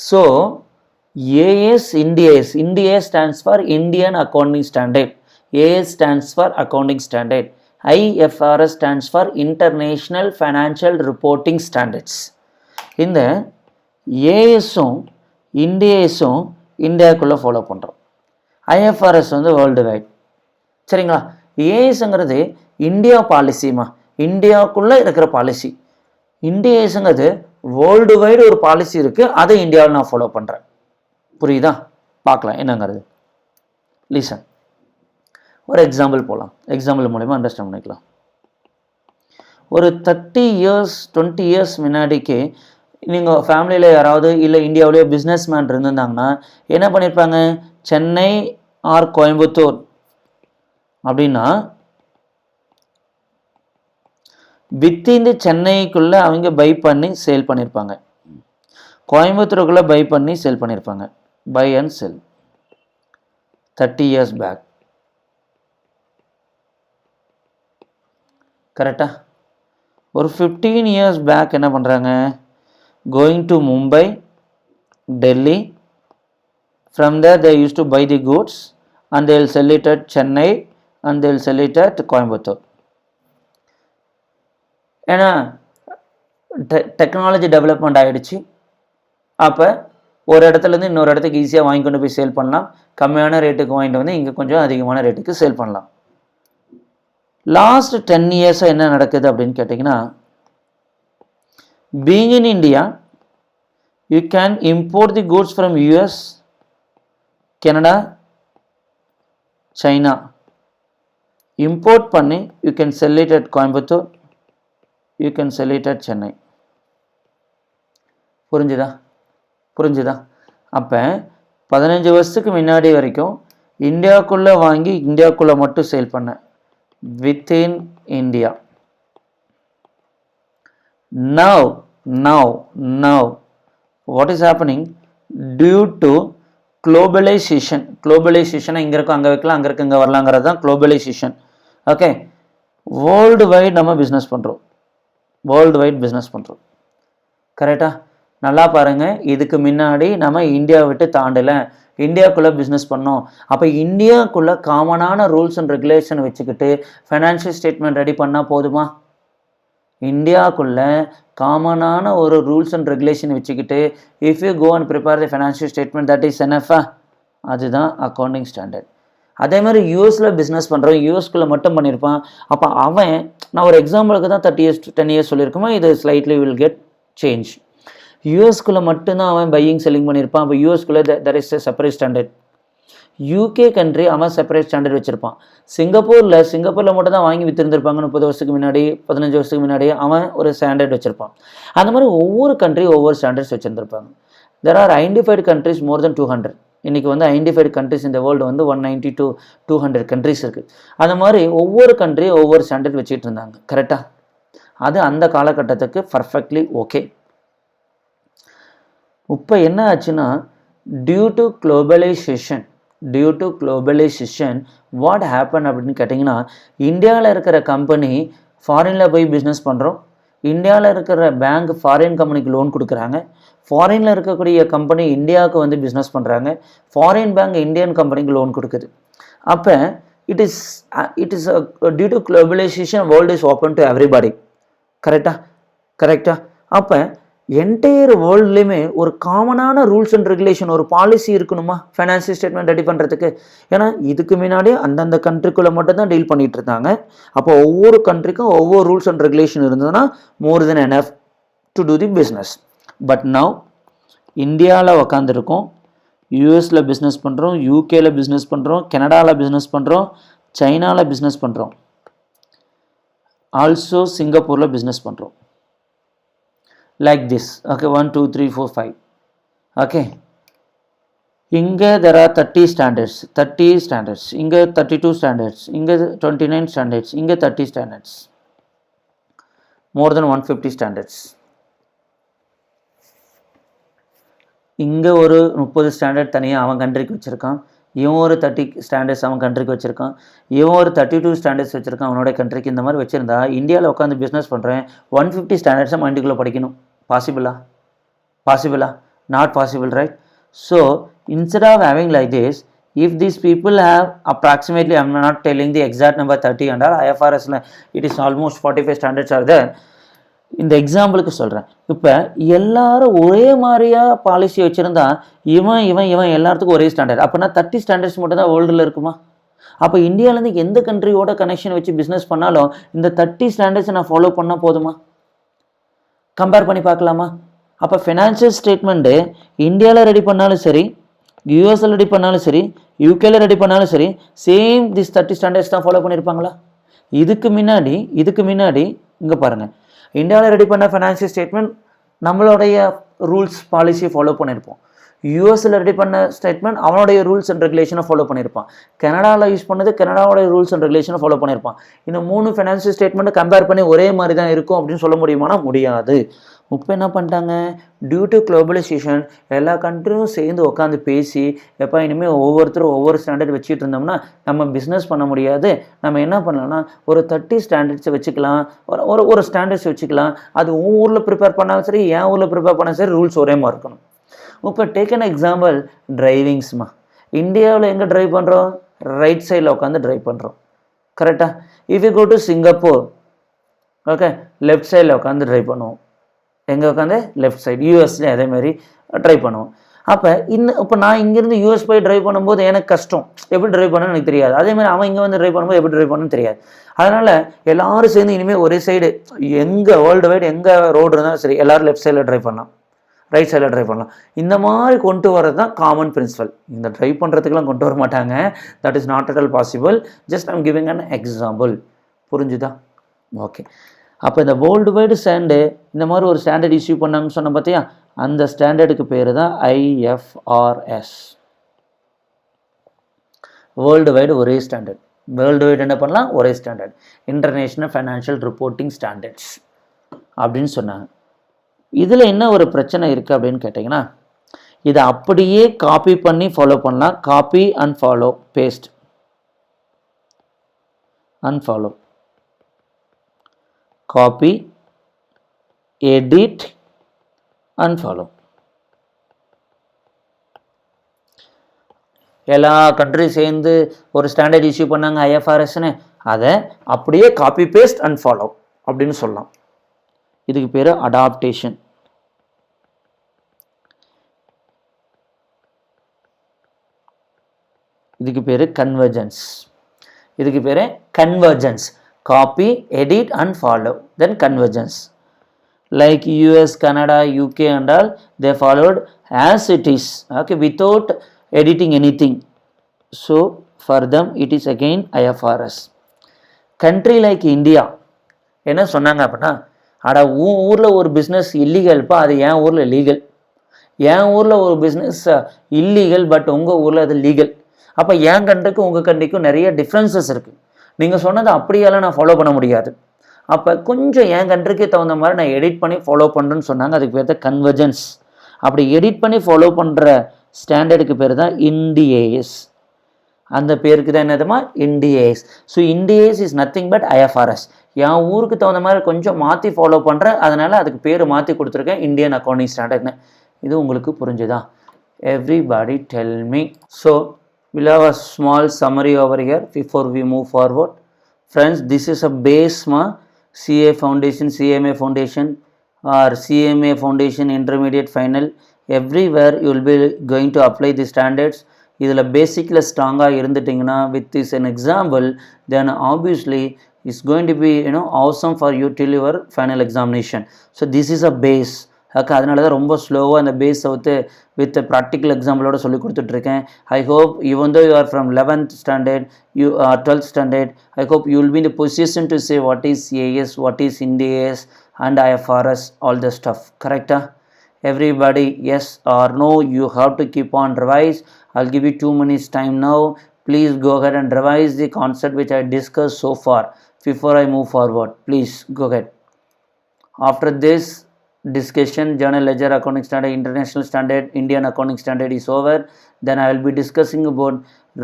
So AS Ind AS. Ind AS stands for Indian Accounting Standard. AS stands for Accounting Standard. IFRS stands for International Financial Reporting Standards. இந்த ஏஎஸும் Ind ASும் இந்தியாவுக்குள்ளே follow பண்ணுறோம். IFRS வந்து world wide. சரிங்களா? ஏஎஸ்ங்கிறது India பாலிசிமா, இந்தியாவுக்குள்ளே இருக்கிற policy. Ind ASங்கிறது world wide ஒரு policy இருக்குது, அதை இந்தியாவில் நான் ஃபாலோ பண்ணுறேன். புரியுதா? பார்க்கலாம் என்னங்கிறது. லிசன், ஒரு எக்ஸாம்பிள் போகலாம். எக்ஸாம்பிள் மூலமா அண்டர்ஸ்டாண்ட் பண்ணிக்கலாம். ஒரு 30 years 20 years முன்னாடிக்கு நீங்கள் ஃபேமிலியில் யாராவது இல்லை இந்தியாவிலேயே பிஸ்னஸ் மேன் இருந்திருந்தாங்கன்னா என்ன பண்ணியிருப்பாங்க? சென்னை ஆர் கோயம்புத்தூர் அப்படின்னா வித்தின் சென்னைக்குள்ளே அவங்க பை பண்ணி சேல் பண்ணியிருப்பாங்க. கோயம்புத்தூருக்குள்ளே பை பண்ணி சேல் பண்ணியிருப்பாங்க. Buy and sell 30 years back. கரெக்டா? ஒரு 15 years பேக் என்ன பண்ணுறாங்க? Going to Mumbai, Delhi. From there they use to buy the goods and they will sell it at Chennai and they will sell it at Coimbatore. ஏன்னா technology development ஆகிடுச்சு. அப்போ ஒரு இடத்துலேருந்து இன்னொரு இடத்துக்கு ஈஸியாக வாங்கி கொண்டு போய் சேல் பண்ணலாம். கம்மியான ரேட்டுக்கு வாங்கிட்டு வந்து இங்கே கொஞ்சம் அதிகமான ரேட்டுக்கு சேல் பண்ணலாம். லாஸ்ட் 10 years என்ன நடக்குது அப்படின்னு கேட்டிங்கன்னா, being in India you can import the goods from US, Canada, China. Import பண்ணி you can sell it at Coimbatore, you can sell it at Chennai. புரிஞ்சுதா? அப்போ 15 வருஷத்துக்கு முன்னாடி வரைக்கும் இந்தியாவுக்குள்ளே வாங்கி இந்தியாவுக்குள்ளே மட்டும் சேல் பண்ணேன். Within India. Now what is happening? Due to globalization இங்கே இருக்கும் அங்கே வைக்கலாம், அங்கே இருக்கு இங்கே வரலாங்கிறது தான் globalization. ஓகே, வேர்ல்டு வைட் நம்ம பிஸ்னஸ் பண்ணுறோம். கரெக்டா? நல்லா பாருங்கள், இதுக்கு முன்னாடி நம்ம இந்தியாவை விட்டு தாண்டலை, இந்தியாவுக்குள்ளே பிஸ்னஸ் பண்ணோம். அப்போ இந்தியாவுக்குள்ளே காமனான ரூல்ஸ் அண்ட் ரெகுலேஷன் வச்சுக்கிட்டு ஃபைனான்ஷியல் ஸ்டேட்மெண்ட் ரெடி பண்ணால் போதுமா? இந்தியாவுக்குள்ளே காமனான ஒரு ரூல்ஸ் அண்ட் ரெகுலேஷன் வச்சுக்கிட்டு if you go and prepare the financial statement that is எனஃபா. அதுதான் அக்கௌண்டிங் ஸ்டாண்டர்ட். அதே மாதிரி யூஎஸில் பிஸ்னஸ் பண்ணுறோம், யூஎஸ்குள்ளே மட்டும் பண்ணியிருப்பான். அப்போ அவன், நான் ஒரு எக்ஸாம்பிளுக்கு தான் 30 years 10 years சொல்லியிருக்குமா, இது ஸ்லைட்லி வில் கெட் சேஞ்ச். யூஎஸ்குள்ளே மட்டும்தான் அவன் பையிங் செல்லிங் பண்ணியிருப்பான். அப்போ யூஎஸ்குள்ளே there is a separate standard. UK country அவன் செப்பரேட் ஸ்டாண்டர்ட் வச்சுருப்பான். சிங்கப்பூரில் மட்டும் தான் வாங்கி விற்றுருந்துருப்பாங்க 30 வருஷத்துக்கு முன்னாடி, 15 வருஷத்துக்கு முன்னாடி அவன் ஒரு ஸ்டாண்டர்ட் வச்சுருப்பான். அந்த மாதிரி ஒவ்வொரு கண்ட்ரி ஒவ்வொரு ஸ்டாண்டர்ட்ஸ் வச்சுருந்துருப்பாங்க. There are identified countries more than 200. இன்றைக்கி வந்து ஐடென்டிஃபைடு கண்ட்ரிஸ் இந்த வேர்ல்டு வந்து 190 to 200 கண்ட்ரிஸ் இருக்குது. அந்த மாதிரி ஒவ்வொரு கண்ட்ரி ஒவ்வொரு ஸ்டாண்டர்ட் வச்சுட்டு இருந்தாங்க. கரெக்டாக? அது அந்த காலகட்டத்துக்கு பர்ஃபெக்ட்லி ஓகே. இப்போ என்ன ஆச்சுன்னா, due to globalisation what happen அப்படின்னு கேட்டிங்கன்னா, இந்தியாவில் இருக்கிற கம்பெனி ஃபாரினில் போய் பிஸ்னஸ் பண்ணுறோம், இந்தியாவில் இருக்கிற பேங்க் ஃபாரின் கம்பெனிக்கு லோன் கொடுக்குறாங்க, ஃபாரினில் இருக்கக்கூடிய கம்பெனி இந்தியாவுக்கு வந்து பிஸ்னஸ் பண்ணுறாங்க, ஃபாரின் பேங்க் இந்தியன் கம்பெனிக்கு லோன் கொடுக்குது. அப்போ it is due to globalisation world is open to everybody. கரெக்டா. அப்போ என்டையர் வேர்ல்ட்லேயுமே ஒரு காமனான ரூல்ஸ் அண்ட் ரெகுலேஷன், ஒரு பாலிசி இருக்கணுமா ஃபைனான்சியல் ஸ்டேட்மெண்ட் ரெடி பண்ணுறதுக்கு? ஏன்னா இதுக்கு முன்னாடி அந்தந்த கண்ட்ரிக்குள்ளே மட்டும்தான் டீல் பண்ணிகிட்டு இருந்தாங்க. அப்போ ஒவ்வொரு கண்ட்ரிக்கும் ஒவ்வொரு ரூல்ஸ் அண்ட் ரெகுலேஷன் இருந்ததுன்னா more than enough to do the business. But now இந்தியாவில் உக்காந்துருக்கோம், யூஎஸில் பிஸ்னஸ் பண்ணுறோம், யூகேல பிஸ்னஸ் பண்ணுறோம், கனடாவில் பிஸ்னஸ் பண்ணுறோம், சைனாவில் பிஸ்னஸ் பண்ணுறோம், ஆல்சோ சிங்கப்பூரில் பிஸ்னஸ் பண்ணுறோம். Like this, okay, 1 2 3 4 5. Okay, inge there are 30 standards, inge 32 standards, inge 29 standards, inge 30 standards, more than 150 standards. இங்கே ஒரு 30 ஸ்டாண்டர்ட் தனியாக அவன் கண்ட்ரிக்கு வச்சுருக்கான், இவன் ஒரு 30 ஸ்டாண்டர்ட்ஸ் அவன் கண்ட்ரிக்கு வச்சுருக்கான், இவன் ஒரு 32 ஸ்டாண்டர்ட்ஸ் வச்சுருக்கான் அவனோட கண்ட்ரிக்கு. இந்த மாதிரி வச்சுருந்தா இந்தியாவில் உட்காந்து பிஸ்னஸ் பண்ணுறேன், 150 ஸ்டாண்டர்ட்ஸை மைண்டுக்குள்ளே படிக்கணும். Possible? Not possible, right? So instead of having like this, if these people have approximately, I am not telling the exact number 30 and all, IFRS it is almost 45 standards are there. இந்த எக்ஸாம்பிளுக்கு சொல்கிறேன். இப்போ எல்லாரும் ஒரே மாதிரியாக policy வச்சுருந்தா இவன் எல்லாத்துக்கும் ஒரே ஸ்டாண்டர்ட். அப்படின்னா 30 ஸ்டாண்டர்ட்ஸ் மட்டும் தான் வேர்ல்டில் இருக்குமா? அப்போ இந்தியாவிலேருந்து எந்த கண்ட்ரியோட கனெக்ஷன் வச்சு பிஸ்னஸ் பண்ணாலும் இந்த 30 ஸ்டாண்டர்ட்ஸை நான் ஃபாலோ பண்ணால் போதுமா? கம்பேர் பண்ணி பார்க்கலாமா? அப்போ ஃபினான்ஷியல் ஸ்டேட்மெண்ட்டு இந்தியாவில் ரெடி பண்ணாலும் சரி, யூஎஸில் ரெடி பண்ணாலும் சரி, யூகேல ரெடி பண்ணாலும் சரி, சேம் திஸ் 30 ஸ்டாண்டர்ட்ஸ் தான் ஃபாலோ பண்ணியிருப்பாங்களா? இதுக்கு முன்னாடி இங்கே பாருங்கள், இந்தியாவில் ரெடி பண்ண ஃபினான்ஷியல் ஸ்டேட்மெண்ட் நம்மளுடைய ரூல்ஸ் பாலிசி ஃபாலோ பண்ணியிருப்போம். யூஎஸில் ரெடி பண்ண ஸ்டேட்மெண்ட் அவனுடைய ரூல்ஸ் அண்ட் ரெகுலேஷனை ஃபாலோ பண்ணியிருப்பான். கனடாவில் யூஸ் பண்ணது கனடாவோடைய ரூல்ஸ் அண்ட் ரெகுலேஷனை ஃபாலோ பண்ணியிருப்பான். இந்த 3 ஃபினான்ஷியல் ஸ்டேட்மெண்ட்டை கம்பேர் பண்ணி ஒரே மாதிரி தான் இருக்கும் அப்படின்னு சொல்ல முடியுமானா முடியாது. இப்போ என்ன பண்ணிட்டாங்க, டியூ டு குளோபலைசேஷன் எல்லா கண்ட்ரியும் சேர்ந்து உட்காந்து பேசி, எப்போ இனிமேல் ஒவ்வொருத்தரும் ஒவ்வொரு ஸ்டாண்டர்ட் வச்சுட்டு இருந்தோம்னா நம்ம பிஸ்னஸ் பண்ண முடியாது. நம்ம என்ன பண்ணலாம்னா ஒரு 30 ஸ்டாண்டர்ட்ஸை வச்சுக்கலாம், ஒரு ஸ்டாண்டர்ட்ஸ் வச்சுக்கலாம். அது உன் ஊரில் ப்ரிப்பேர் பண்ணாலும் சரி, என் ஊரில் ப்ரிப்பேர் பண்ணாலும் சரி, ரூல்ஸ் ஒரே மாதிரி இருக்கணும். இப்போ டேக் அன் எக்ஸாம்பிள், டிரைவிங்ஸ்மா. இந்தியாவில் எங்கே ட்ரைவ் பண்ணுறோம்? ரைட் சைடில் உட்காந்து ட்ரைவ் பண்ணுறோம். கரெக்டாக? If you go to Singapore, okay, left சைடில் உட்காந்து ட்ரைவ் பண்ணுவோம். எங்கே உட்காந்து? Left side. யூஎஸ்லேயும் அதேமாதிரி ட்ரைவ் பண்ணுவோம். அப்போ இப்போ நான் இங்கேருந்து யூஎஸ் போய் ட்ரைவ் பண்ணும்போது எனக்கு கஷ்டம், எப்படி ட்ரைவ் பண்ணணும்னு எனக்கு தெரியாது. அதேமாதிரி அவன் இங்கே வந்து ட்ரைவ் பண்ணும்போது எப்படி ட்ரைவ் பண்ணணும்னு தெரியாது. அதனால் எல்லோரும் சேர்ந்து இனிமேல் ஒரே சைடு, எங்கே வேர்ல்டு வைடு எங்கே ரோடு இருந்தாலும் சரி, எல்லோரும் லெஃப்ட் சைடில் ட்ரைவ் பண்ணலாம், ரைட் சைடில் ட்ரைவ் பண்ணலாம். இந்த மாதிரி கொண்டு வரது தான் காமன் பிரின்சிபல். இந்த ட்ரைவ் பண்ணுறதுக்கெலாம் கொண்டு வர மாட்டாங்க. That is not at all possible. Just I'm giving an example. புரிஞ்சுதா? ஓகே. அப்போ இந்த வேர்ல்டு வைடு ஸ்டாண்டு இந்த மாதிரி ஒரு ஸ்டாண்டர்ட் இஷ்யூ பண்ணாங்கன்னு சொன்ன பார்த்தியா, அந்த ஸ்டாண்டர்டுக்கு பேர் தான் IFRS. வேர்ல்டு வைடு ஒரே ஸ்டாண்டர்ட். வேர்ல்டு வைடு என்ன பண்ணலாம்? ஒரே standard, international financial reporting standards அப்படின்னு சொன்னாங்க. இதில் என்ன ஒரு பிரச்சனை இருக்குது அப்படின்னு கேட்டிங்கன்னா, இதை அப்படியே காப்பி பண்ணி ஃபாலோ பண்ணலாம். Copy and follow, paste and follow, copy, edit and follow. எல்லா கண்ட்ரியும் சேர்ந்து ஒரு ஸ்டாண்டர்ட் இஷ்யூ பண்ணாங்க IFRSன்னு, அதை அப்படியே காப்பி பேஸ்ட் அண்ட் ஃபாலோ அப்படின்னு சொல்லலாம். இதுக்கு பேர் அடாப்டேஷன். இதுக்கு பேர் convergence. Copy, edit and follow, then convergence. Like US, Canada, UK and all, they followed as it is, okay, without editing anything. So for them it is again IFRS. Country like India என்ன சொன்னாங்க அப்படின்னா, அட உன் ஊரில் ஒரு business இல்லீகல்ப்பா, அது என் ஊரில் legal. என் ஊரில் ஒரு பிஸ்னஸ் இல்லீகல், பட் உங்கள் ஊரில் அது லீகல். அப்போ என் கண்ட்ரிக்கும் உங்கள் கண்ட்ரிக்கும் நிறைய டிஃப்ரென்சஸ் இருக்குது. நீங்கள் சொன்னதை அப்படியெல்லாம் நான் ஃபாலோ பண்ண முடியாது. அப்போ கொஞ்சம் என் கண்ட்ரிக்கு தகுந்த மாதிரி நான் எடிட் பண்ணி ஃபாலோ பண்ணுறேன்னு சொன்னாங்க. அதுக்கு பேர் தான் கன்வர்ஜென்ஸ். அப்படி எடிட் பண்ணி ஃபாலோ பண்ணுற ஸ்டாண்டர்டுக்கு பேர் தான் IND-AS. அந்த பேருக்கு தான் என்னதுமா? IND-AS. So IND-AS is nothing but IFRS. என் ஊருக்கு தகுந்த மாதிரி கொஞ்சம் மாற்றி ஃபாலோ பண்ணுறேன், அதனால் அதுக்கு பேர் மாற்றி கொடுத்துருக்கேன் இந்தியன் அக்கௌண்டிங் ஸ்டாண்டர்ட்னு. இது உங்களுக்கு புரிஞ்சுதா? Everybody tell me. So we'll have a small summary over here before we move forward. Friends, this is a base CA foundation, CMA foundation or CMA foundation intermediate final. Everywhere you will be going to apply the standards. இதில் பேசிக்கில் ஸ்ட்ராங்காக இருந்துட்டிங்கன்னா with this an example, then obviously it's going to be awesome for you till your final examination. So this is a base. அதனால தான் ரொம்ப ஸ்லோவாக அந்த base with practical எக்ஸாம்பிளோட சொல்லி கொடுத்துட்ருக்கேன். I hope even though you are from 11th standard, you are 12th standard, I hope you will be in the position to say what is AS, what is Ind AS and IFRS, all the stuff. Correcta? Everybody, yes or no? You have to keep on revise. I'll give you 2 minutes time now. Please go ahead and revise the concept which I discussed so far before I move forward. Please go ahead. After this discussion, journal ledger accounting standard, international standard, Indian accounting standard is over. Then I will be discussing about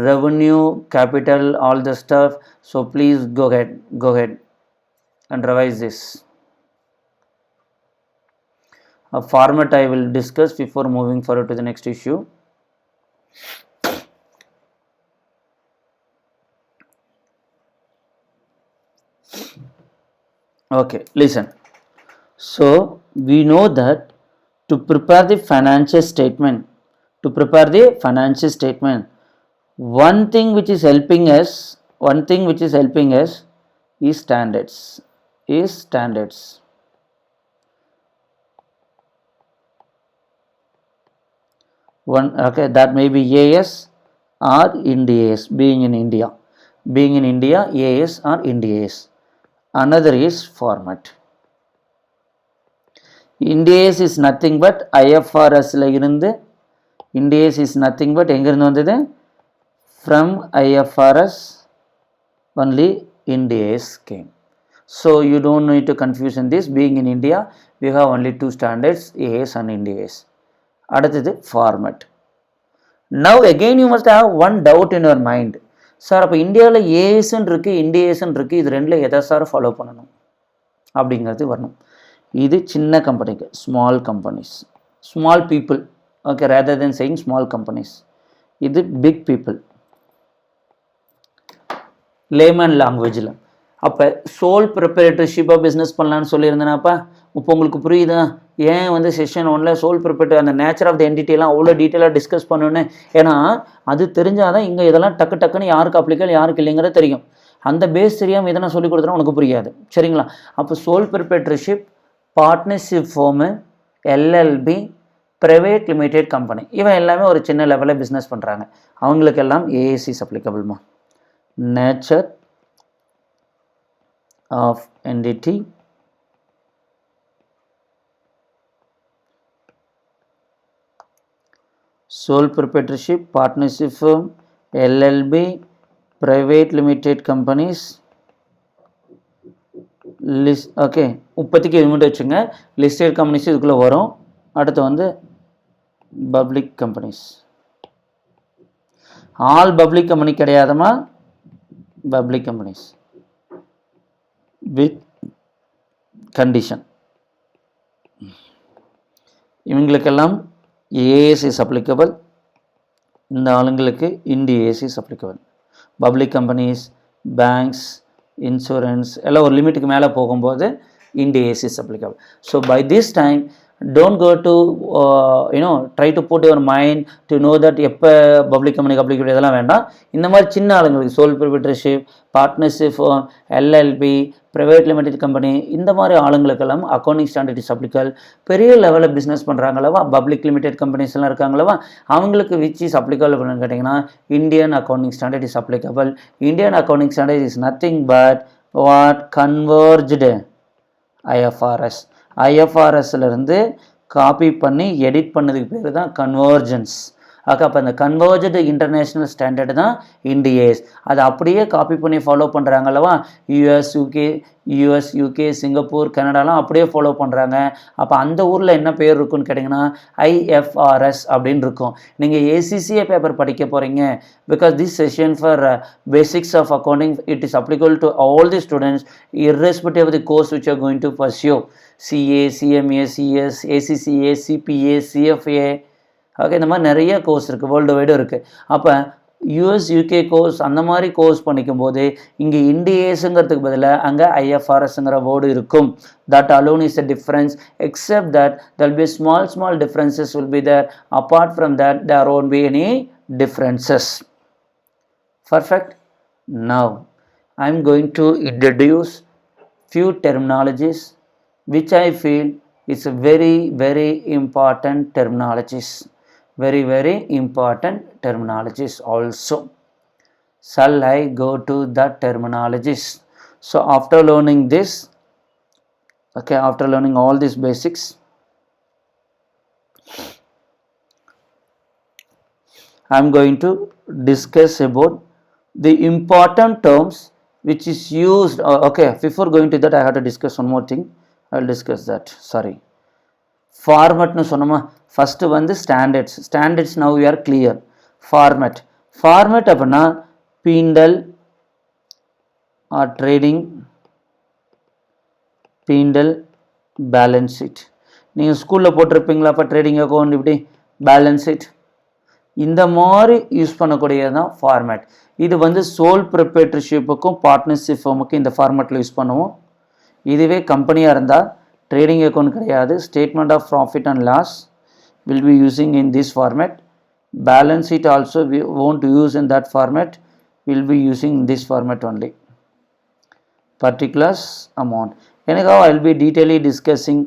revenue, capital, all the stuff. So please go ahead and revise this. A format I will discuss before moving forward to the next issue. Okay, listen. So we know that to prepare the financial statement, one thing which is helping us is standards. Okay, that may be AS or Ind AS, being in India, AS or Ind AS. Another is format. Ind AS is nothing but IFRS la irundhu, Ind AS is nothing but enga irundhu vandhathu, from IFRS only Ind AS came. So you don't need to confuse in this. Being in India, we have only 2 standards, AS and Ind AS. Adathathu format. Now again you must have one doubt in your mind. Sir அப்போ இந்தியாவில் ஏஎஸ்ன்னு இருக்குது, Ind ASன்னு இருக்குது, இது ரெண்டில் எதை sir follow பண்ணணும் அப்படிங்கிறது வரணும். இது சின்ன கம்பெனிக்கு, small companies, small people. Okay, rather than saying small companies. இது பிக் பீப்புள், லேமன் லாங்குவேஜில். அப்போ சோல் ப்ரிப்பரேட்டர்ஷிப்பாக பிஸ்னஸ் பண்ணலான்னு சொல்லியிருந்தேனாப்பா. இப்போ உங்களுக்கு புரியுதா ஏன் செஷன் 1ல் சோல் ப்ரிப்பரேட்டர் அந்த நேச்சர் ஆஃப் த என்டிட்டிலாம் அவ்வளோ டீட்டெயிலாக டிஸ்கஸ் பண்ணணுன்னு? ஏன்னா அது தெரிஞ்சால் தான் இங்கே இதெல்லாம் டக்குன்னு யாருக்கு அப்ளிகல் யாருக்கு இல்லைங்கிறது தெரியும். அந்த பேஸ் தெரியாமல் இதெல்லாம் சொல்லி கொடுத்தா உனக்கு புரியாது. சரிங்களா? அப்போ sole proprietorship, partnership firm, LLP, private limited company, இவன் எல்லாமே ஒரு சின்ன லெவலில் பிஸ்னஸ் பண்ணுறாங்க. அவங்களுக்கெல்லாம் ஏஎஸ்இஸ் அப்ளிகபிள்மா. Nature of entity, sole proprietorship, partnership firm, LLB, private limited companies, list. Okay, இப்போதைக்கு இது மட்டும் வச்சுங்க. லிஸ்டட் கம்பெனிஸ் இதுக்குள்ளே வரும். அடுத்து public companies. All public company கிடையாதுமா, பப்ளிக் கம்பெனிஸ் வித் கண்டிஷன். இவங்களுக்கெல்லாம் AS is applicable. இந்த ஆளுங்களுக்கு Ind AS is applicable. Public companies, banks, insurance எல்லாம் ஒரு லிமிட்டுக்கு மேலே போகும்போது Ind AS is applicable. So by this time don't go to try to put your mind to know that எப்போ public கம்பெனிக்கு applicable, இதெல்லாம் வேண்டாம். இந்த மாதிரி சின்ன ஆளுங்களுக்கு sole proprietorship, partnership, LLP, private limited company, இந்த மாதிரி ஆளுங்களுக்கெல்லாம் அக்கௌண்டிங் ஸ்டாண்டர்ட் இஸ் அப்ளிகபிள். பெரிய லெவலில் பிஸ்னஸ் பண்ணுறாங்களவா, பப்ளிக் லிமிடெட் கம்பெனிஸ் எல்லாம் இருக்காங்களவா, அவங்களுக்கு விச் இஸ் அப்ளிகபிள் அப்படின்னு கேட்டிங்கன்னா Indian accounting standard is applicable. Indian accounting standard is nothing but what converged IFRS. ஐஎஃப்ஆர்எஸ்லேருந்து காப்பி பண்ணி எடிட் பண்ணதுக்கு பேர் தான் கன்வர்ஜன்ஸ். ஓகே, அப்போ அந்த கன்வர்ஜ்டு இன்டர்நேஷ்னல் ஸ்டாண்டர்டு தான் இண்டிஏஸ். அதை அப்படியே காப்பி பண்ணி ஃபாலோ பண்ணுறாங்க அல்லவா. யூஎஸ் யூகே சிங்கப்பூர் கனடாலாம் அப்படியே ஃபாலோ பண்ணுறாங்க. அப்போ அந்த ஊரில் என்ன பேர் இருக்குன்னு கேட்டிங்கன்னா ஐஎஃப்ஆர்எஸ் அப்படின்னு இருக்கும். நீங்கள் ஏசிசிஏ பேப்பர் படிக்க போகிறீங்க. Because this session for basics of accounting it is applicable to all the students irrespective of the course which you are going to pursue. CA, CMA, CS, ACCA, CPA, CFA. Okay, இந்த மாதிரி நிறைய course இருக்குது, world வைடும் இருக்குது. அப்போ US UK course அந்த மாதிரி course பண்ணிக்கும் போது இங்கே இண்டிஏஸுங்கிறதுக்கு பதிலாக அங்கே ஐஎஃப்ஆர்எஸ்ங்கிற வேர்டு இருக்கும். That alone is a difference. Accept that there will be small differences will be there. Apart from that there won't be any differences. Perfect. Now I am going to introduce few terminologies which I feel is a very important terminologies. Very important terminologies also. Shall I go to the terminologies? So after learning this, okay, after learning all these basics, I am going to discuss about the important terms which is used. Okay, before going to that I have to discuss one more thing. I will discuss that. Sorry. Format nu sonoma. First வந்து standards now we are clear. Format அப்படின்னா P&L or trading, P&L balance sheet. நீங்கள் ஸ்கூலில் போட்டிருப்பீங்களா அப்போ trading account இப்படி balance sheet இந்த மாதிரி use பண்ணக்கூடியது தான் ஃபார்மேட். இது வந்து சோல் ப்ரொப்ரைட்டர்ஷிப்புக்கும் பார்ட்னர்ஷிப் ஃபர்முக்கும் இந்த ஃபார்மேட்டில் யூஸ் பண்ணுவோம். இதுவே கம்பெனியாக இருந்தால் ட்ரேடிங் அக்கௌண்ட் கிடையாது, statement of profit and loss will be using in this format. Balance sheet also we won't use in that format, will be using in this format only. Particulars amount. Anyhow, I will be detailedly discussing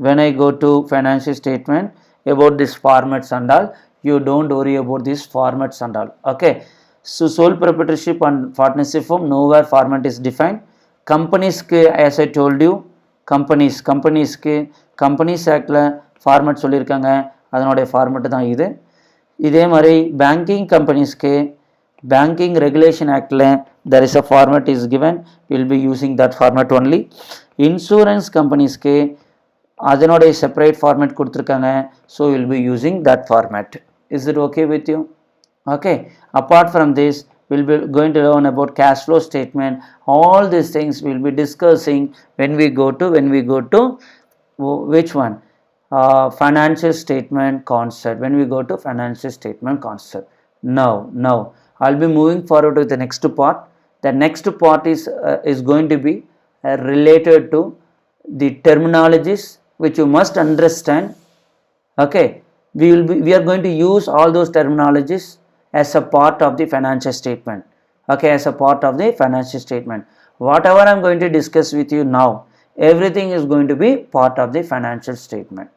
when I go to financial statement about this formats and all. You don't worry about these formats and all. Okay. So sole proprietorship and partnership form, nowhere format is defined. Companies ke, as I told you, companies ke companies act la format சொல்லியிருக்காங்க, அதனுடைய format தான் இது. இதே மாதிரி banking கம்பெனிஸ்க்கு banking regulation ஆக்டில் there is a format is given, will be using that format only. Insurance கம்பெனிஸ்க்கு அதனுடைய செப்பரேட் ஃபார்மேட் கொடுத்துருக்காங்க, so will be using that format. Is it okay with you? Okay. Apart from this, we'll be going to learn about cash flow statement. All these things we'll be discussing when we go to which one? Financial statement concept. When we go to financial statement concept. Now I'll be moving forward to the next part. The next part is going to be related to the terminologies which you must understand. Okay, we are going to use all those terminologies as a part of the financial statement. Okay, as a part of the financial statement. Whatever I'm going to discuss with you now, everything is going to be part of the financial statement.